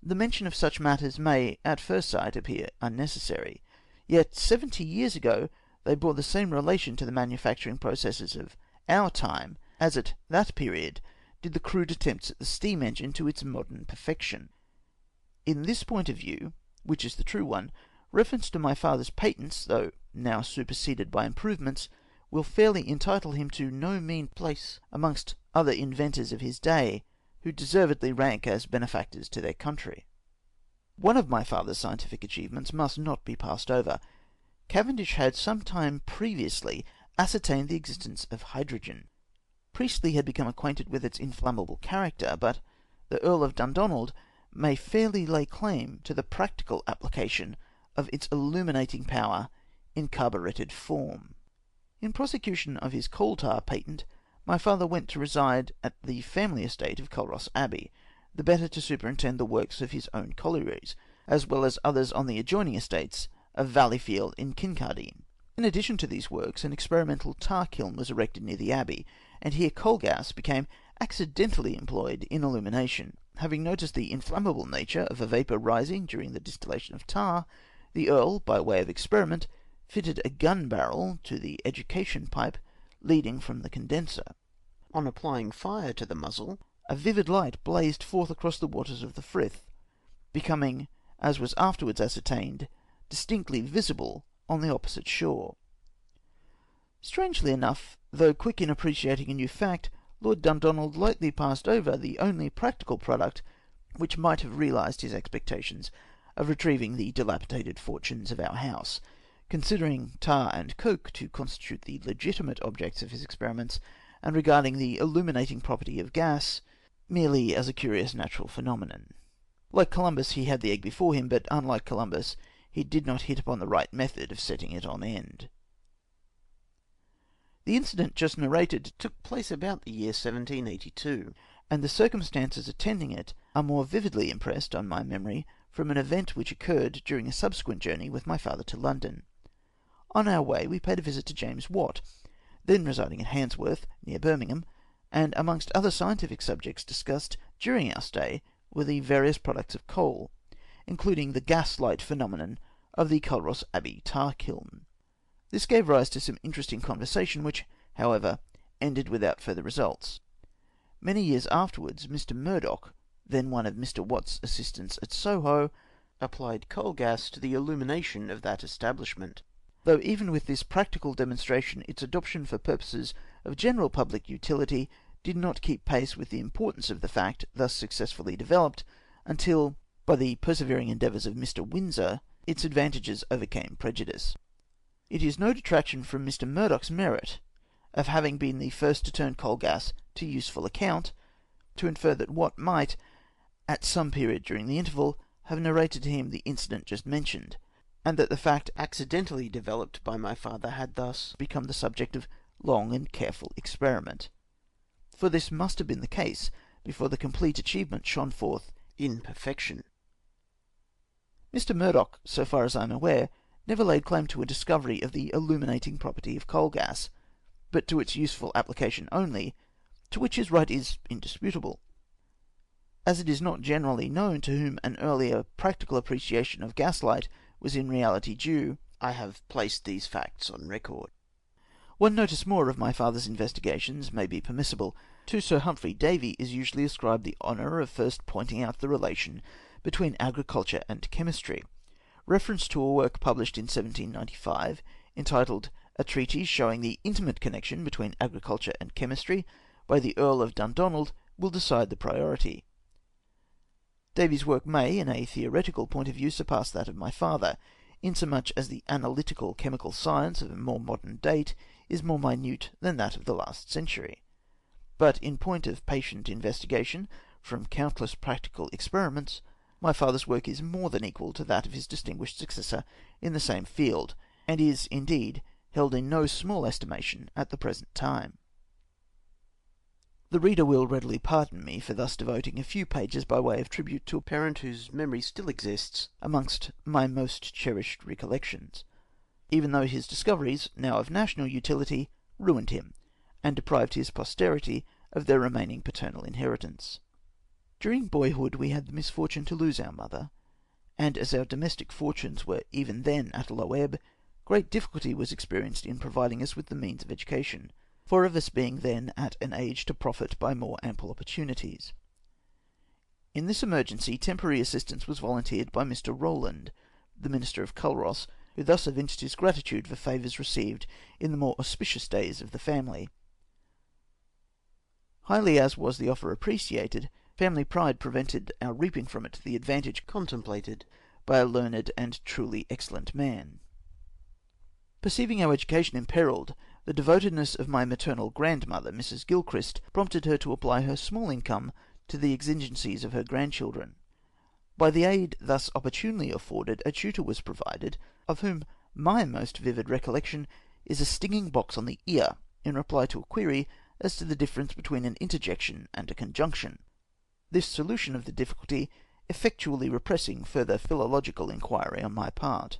the mention of such matters may, at first sight, appear unnecessary. Yet 70 years ago they bore the same relation to the manufacturing processes of our time as at that period did the crude attempts at the steam engine to its modern perfection. In this point of view, which is the true one, reference to my father's patents, though now superseded by improvements, will fairly entitle him to no mean place amongst other inventors of his day, who deservedly rank as benefactors to their country. One of my father's scientific achievements must not be passed over. Cavendish had some time previously ascertained the existence of hydrogen. Priestley had become acquainted with its inflammable character, but the Earl of Dundonald may fairly lay claim to the practical application of its illuminating power in carburetted form. In prosecution of his coal tar patent, my father went to reside at the family estate of Culross Abbey, the better to superintend the works of his own collieries, as well as others on the adjoining estates of Valleyfield in Kincardine. In addition to these works, an experimental tar kiln was erected near the abbey, and here coal gas became accidentally employed in illumination. Having noticed the inflammable nature of a vapour rising during the distillation of tar, the Earl, by way of experiment, fitted a gun barrel to the education pipe leading from the condenser. On applying fire to the muzzle, a vivid light blazed forth across the waters of the Frith, becoming, as was afterwards ascertained, distinctly visible on the opposite shore. Strangely enough, though quick in appreciating a new fact, Lord Dundonald lightly passed over the only practical product which might have realised his expectations of retrieving the dilapidated fortunes of our house, considering tar and coke to constitute the legitimate objects of his experiments, and regarding the illuminating property of gas merely as a curious natural phenomenon. Like Columbus, he had the egg before him, but unlike Columbus, he did not hit upon the right method of setting it on end. The incident just narrated took place about the year 1782, and the circumstances attending it are more vividly impressed on my memory from an event which occurred during a subsequent journey with my father to London. On our way we paid a visit to James Watt, then residing at Handsworth, near Birmingham, and amongst other scientific subjects discussed during our stay were the various products of coal, including the gas-light phenomenon of the Culross Abbey tar kiln. This gave rise to some interesting conversation, which, however, ended without further results. Many years afterwards, Mr. Murdoch, then one of Mr. Watt's assistants at Soho, applied coal gas to the illumination of that establishment. Though even with this practical demonstration, its adoption for purposes of general public utility did not keep pace with the importance of the fact thus successfully developed, until, by the persevering endeavours of Mr. Windsor, its advantages overcame prejudice. It is no detraction from Mr. Murdoch's merit of having been the first to turn coal gas to useful account, to infer that Watt might, at some period during the interval, have narrated to him the incident just mentioned, and that the fact accidentally developed by my father had thus become the subject of long and careful experiment. For this must have been the case before the complete achievement shone forth in perfection. Mr. Murdoch, so far as I am aware, never laid claim to a discovery of the illuminating property of coal gas, but to its useful application only, to which his right is indisputable. As it is not generally known to whom an earlier practical appreciation of gaslight was in reality due, I have placed these facts on record. One notice more of my father's investigations may be permissible. To Sir Humphrey Davy is usually ascribed the honour of first pointing out the relation between agriculture and chemistry. Reference to a work published in 1795, entitled A Treatise Showing the Intimate Connection between Agriculture and Chemistry, by the Earl of Dundonald, will decide the priority. Davy's work may, in a theoretical point of view, surpass that of my father, insomuch as the analytical chemical science of a more modern date is more minute than that of the last century. But in point of patient investigation, from countless practical experiments, my father's work is more than equal to that of his distinguished successor in the same field, and is, indeed, held in no small estimation at the present time. The reader will readily pardon me for thus devoting a few pages by way of tribute to a parent whose memory still exists amongst my most cherished recollections, even though his discoveries, now of national utility, ruined him, and deprived his posterity of their remaining paternal inheritance. During boyhood we had the misfortune to lose our mother, and as our domestic fortunes were even then at a low ebb, great difficulty was experienced in providing us with the means of education, 4 of us being then at an age to profit by more ample opportunities. In this emergency temporary assistance was volunteered by Mr. Rowland, the Minister of Culross, who thus evinced his gratitude for favours received in the more auspicious days of the family. Highly as was the offer appreciated, family pride prevented our reaping from it the advantage contemplated by a learned and truly excellent man. Perceiving our education imperilled, the devotedness of my maternal grandmother, Mrs. Gilchrist, prompted her to apply her small income to the exigencies of her grandchildren. By the aid thus opportunely afforded, a tutor was provided, of whom my most vivid recollection is a stinging box on the ear, in reply to a query as to the difference between an interjection and a conjunction, this solution of the difficulty effectually repressing further philological inquiry on my part.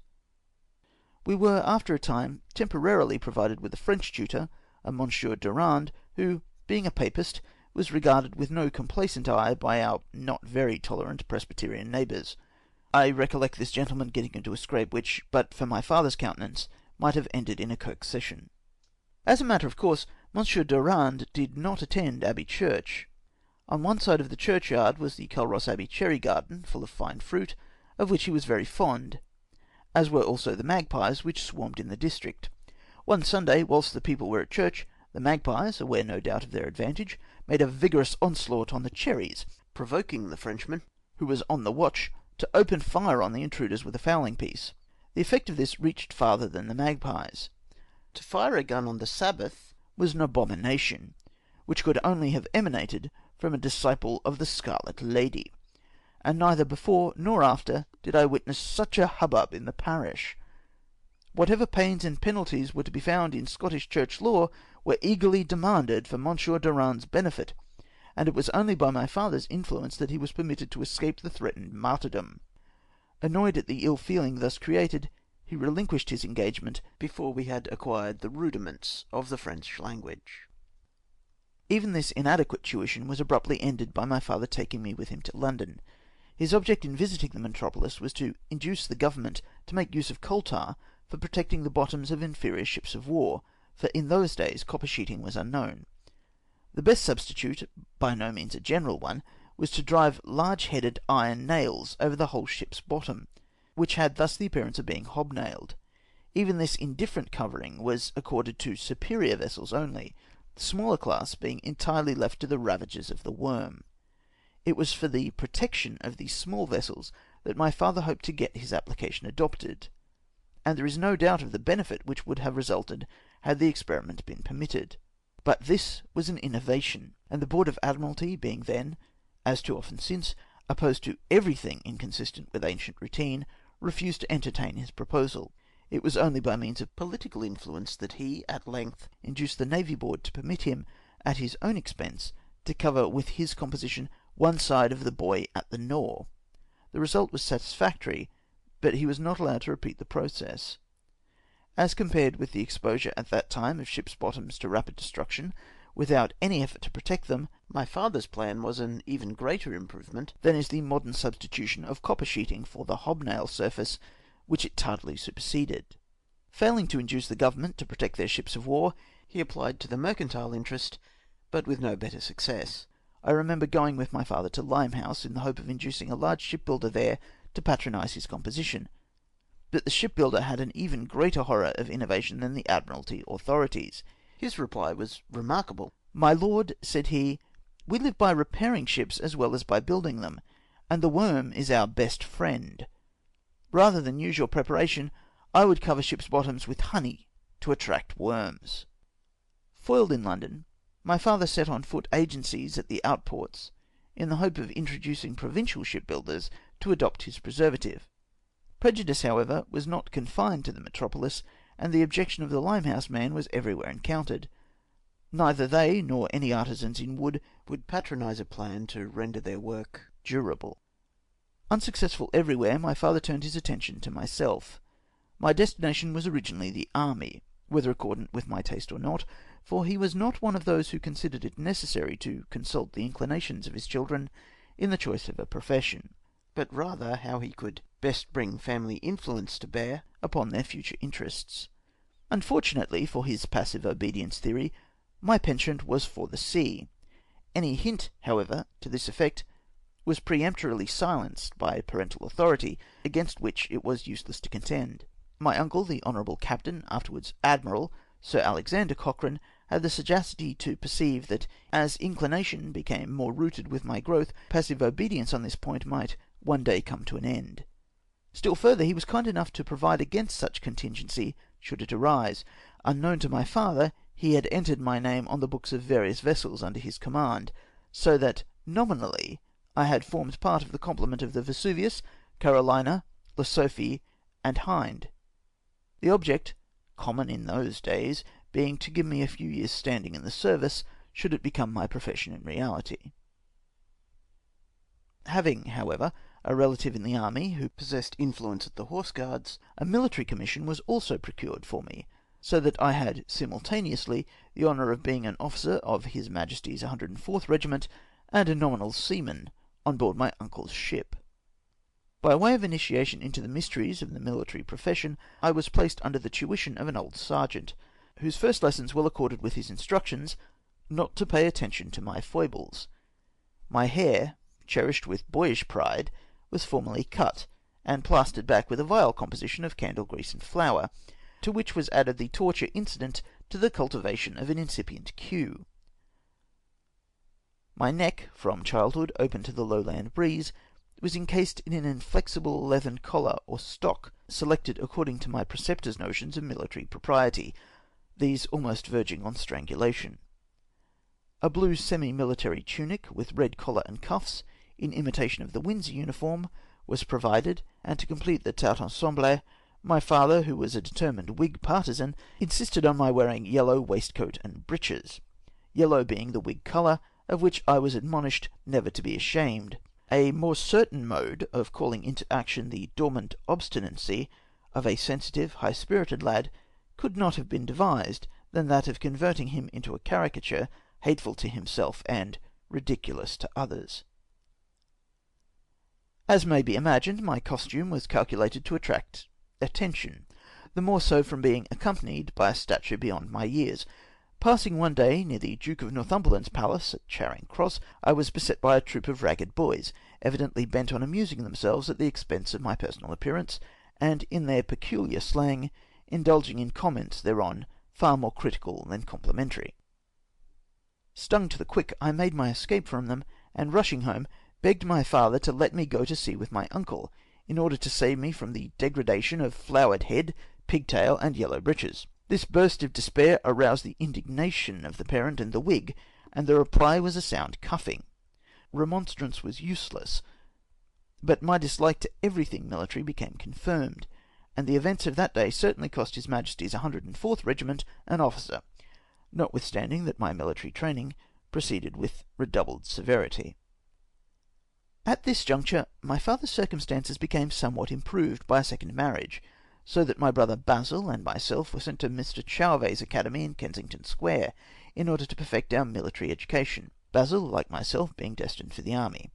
We were after a time temporarily provided with a French tutor, a Monsieur Durand, who, being a Papist, was regarded with no complacent eye by our not very tolerant Presbyterian neighbours. I recollect this gentleman getting into a scrape which, but for my father's countenance, might have ended in a Kirk session. As a matter of course, Monsieur Durand did not attend Abbey Church. On one side of the churchyard was the Culross Abbey cherry garden, full of fine fruit, of which he was very fond, as were also the magpies which swarmed in the district. One Sunday, whilst the people were at church, the magpies, aware no doubt of their advantage, made a vigorous onslaught on the cherries, provoking the Frenchman, who was on the watch, to open fire on the intruders with a fowling piece. The effect of this reached farther than the magpies. To fire a gun on the Sabbath was an abomination, which could only have emanated from a disciple of the Scarlet Lady, and neither before nor after did I witness such a hubbub in the parish. Whatever pains and penalties were to be found in Scottish church law were eagerly demanded for Monsieur Durand's benefit, and it was only by my father's influence that he was permitted to escape the threatened martyrdom. Annoyed at the ill feeling thus created, he relinquished his engagement before we had acquired the rudiments of the French language. Even this inadequate tuition was abruptly ended by my father taking me with him to London. His object in visiting the metropolis was to induce the government to make use of coal tar for protecting the bottoms of inferior ships of war, for in those days copper sheeting was unknown. The best substitute, by no means a general one, was to drive large-headed iron nails over the whole ship's bottom, which had thus the appearance of being hobnailed. Even this indifferent covering was accorded to superior vessels only, the smaller class being entirely left to the ravages of the worm. It was for the protection of these small vessels that my father hoped to get his application adopted, and there is no doubt of the benefit which would have resulted had the experiment been permitted. But this was an innovation, and the Board of Admiralty being then, as too often since, opposed to everything inconsistent with ancient routine, refused to entertain his proposal. It was only by means of political influence that he, at length, induced the Navy Board to permit him, at his own expense, to cover with his composition one side of the buoy at the Nore. The result was satisfactory, but he was not allowed to repeat the process. As compared with the exposure at that time of ships' bottoms to rapid destruction, without any effort to protect them, my father's plan was an even greater improvement than is the modern substitution of copper sheeting for the hobnail surface, which it tardily superseded. Failing to induce the government to protect their ships of war, he applied to the mercantile interest, but with no better success. I remember going with my father to Limehouse in the hope of inducing a large shipbuilder there to patronise his composition, but the shipbuilder had an even greater horror of innovation than the Admiralty authorities. His reply was remarkable. "My lord," said he, "we live by repairing ships as well as by building them, and the worm is our best friend. Rather than usual preparation, I would cover ships' bottoms with honey to attract worms. Foiled in London, my father set on foot agencies at the outports, in the hope of introducing provincial shipbuilders to adopt his preservative. Prejudice, however, was not confined to the metropolis, and the objection of the Limehouse man was everywhere encountered. Neither they nor any artisans in wood would patronise a plan to render their work durable. Unsuccessful everywhere, my father turned his attention to myself. My destination was originally the army, whether accordant with my taste or not, for he was not one of those who considered it necessary to consult the inclinations of his children in the choice of a profession, but rather how he could best bring family influence to bear upon their future interests. Unfortunately for his passive obedience theory, my penchant was for the sea. Any hint, however, to this effect was peremptorily silenced by parental authority, against which it was useless to contend. My uncle, the Honourable Captain, afterwards Admiral, Sir Alexander Cochrane, had the sagacity to perceive that as inclination became more rooted with my growth, passive obedience on this point might one day come to an end. Still further, he was kind enough to provide against such contingency should it arise. Unknown to my father, he had entered my name on the books of various vessels under his command, so that nominally I had formed part of the complement of the Vesuvius, Carolina, La Sophie, and Hind. The object, common in those days, being to give me a few years' standing in the service, should it become my profession in reality. Having, however, a relative in the army who possessed influence at the Horse Guards, a military commission was also procured for me, so that I had simultaneously the honour of being an officer of His Majesty's 104th Regiment, and a nominal seaman on board my uncle's ship. By way of initiation into the mysteries of the military profession, I was placed under the tuition of an old sergeant, whose first lessons well accorded with his instructions not to pay attention to my foibles. My hair, cherished with boyish pride, was formally cut, and plastered back with a vile composition of candle grease and flour, to which was added the torture incident to the cultivation of an incipient queue. My neck, from childhood open to the lowland breeze, was encased in an inflexible leathern collar or stock, selected according to my preceptor's notions of military propriety, these almost verging on strangulation. A blue semi-military tunic, with red collar and cuffs, in imitation of the Windsor uniform, was provided, and to complete the tout ensemble, my father, who was a determined Whig partisan, insisted on my wearing yellow waistcoat and breeches, yellow being the Whig colour, of which I was admonished never to be ashamed. A more certain mode of calling into action the dormant obstinacy of a sensitive, high-spirited lad could not have been devised than that of converting him into a caricature hateful to himself and ridiculous to others. As may be imagined, my costume was calculated to attract attention, the more so from being accompanied by a stature beyond my years. Passing one day near the Duke of Northumberland's palace at Charing Cross, I was beset by a troop of ragged boys, evidently bent on amusing themselves at the expense of my personal appearance, and, in their peculiar slang, indulging in comments thereon far more critical than complimentary. Stung to the quick, I made my escape from them, and rushing home, begged my father to let me go to sea with my uncle, in order to save me from the degradation of flowered head, pigtail, and yellow breeches. This burst of despair aroused the indignation of the parent and the Whig, and the reply was a sound cuffing. Remonstrance was useless, but my dislike to everything military became confirmed, and the events of that day certainly cost His Majesty's 104th Regiment an officer, notwithstanding that my military training proceeded with redoubled severity. At this juncture, my father's circumstances became somewhat improved by a second marriage, so that my brother Basil and myself were sent to Mr. Chauvet's academy in Kensington Square, in order to perfect our military education, Basil, like myself, being destined for the army.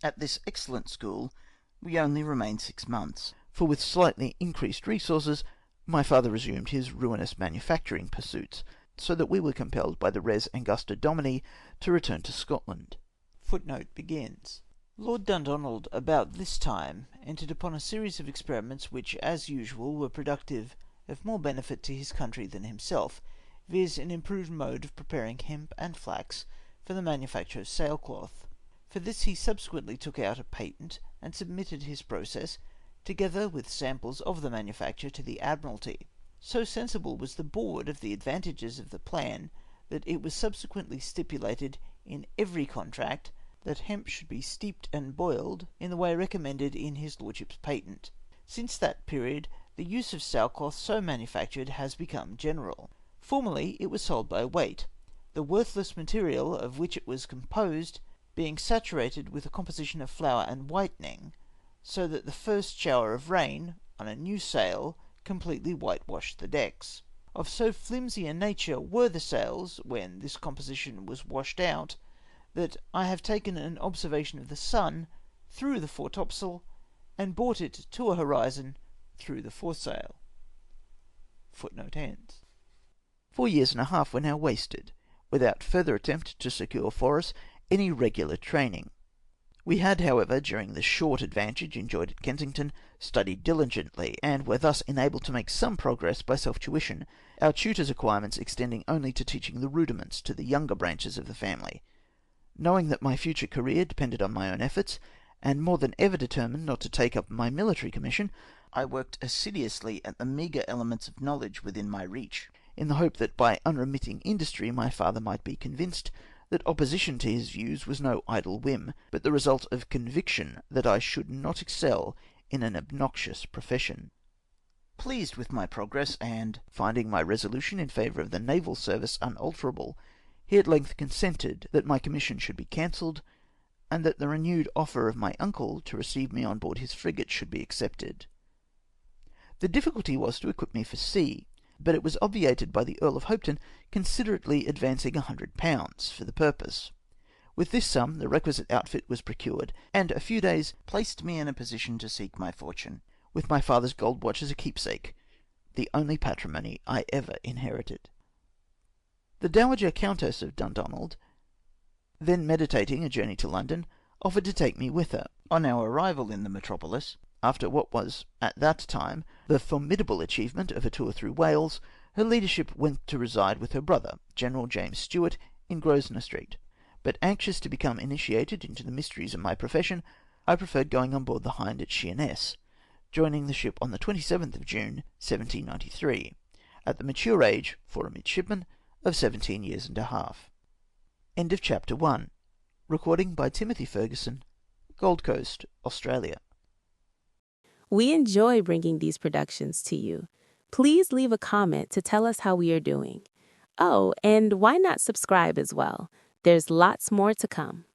At this excellent school we only remained 6 months, for with slightly increased resources, my father resumed his ruinous manufacturing pursuits, so that we were compelled by the res angusta domini to return to Scotland. Footnote begins. Lord Dundonald about this time entered upon a series of experiments which, as usual, were productive of more benefit to his country than himself, viz. An improved mode of preparing hemp and flax for the manufacture of sailcloth. For this he subsequently took out a patent, and submitted his process, together with samples of the manufacture to the Admiralty. So sensible was the Board of the advantages of the plan, that it was subsequently stipulated in every contract that hemp should be steeped and boiled in the way recommended in his Lordship's patent. Since that period, the use of sailcloth so manufactured has become general. Formerly it was sold by weight, the worthless material of which it was composed being saturated with a composition of flour and whitening, so that the first shower of rain on a new sail completely whitewashed the decks. Of so flimsy a nature were the sails, when this composition was washed out, that I have taken an observation of the sun through the foretopsail, and brought it to a horizon through the foresail. Footnote ends. 4 years and a half were now wasted, without further attempt to secure for us any regular training. We had, however, during the short advantage enjoyed at Kensington, studied diligently, and were thus enabled to make some progress by self-tuition, our tutor's acquirements extending only to teaching the rudiments to the younger branches of the family. Knowing that my future career depended on my own efforts, and more than ever determined not to take up my military commission, I worked assiduously at the meagre elements of knowledge within my reach, in the hope that by unremitting industry my father might be convinced that opposition to his views was no idle whim, but the result of conviction that I should not excel in an obnoxious profession. Pleased with my progress, and finding my resolution in favour of the naval service unalterable, he at length consented that my commission should be cancelled, and that the renewed offer of my uncle to receive me on board his frigate should be accepted. The difficulty was to equip me for sea, but it was obviated by the Earl of Hopetoun considerately advancing £100 for the purpose. With this sum the requisite outfit was procured, and a few days placed me in a position to seek my fortune, with my father's gold watch as a keepsake, the only patrimony I ever inherited. The Dowager Countess of Dundonald, then meditating a journey to London, offered to take me with her. On our arrival in the metropolis, after what was at that time the formidable achievement of a tour through Wales, her ladyship went to reside with her brother, General James Stuart, in Grosvenor Street, but anxious to become initiated into the mysteries of my profession, I preferred going on board the Hind at Sheerness, joining the ship on the 27th of June, 1793, at the mature age, for a midshipman, of 17 years and a half. End of Chapter 1. Recording by Timothy Ferguson, Gold Coast, Australia. We enjoy bringing these productions to you. Please leave a comment to tell us how we are doing. Oh, and why not subscribe as well? There's lots more to come.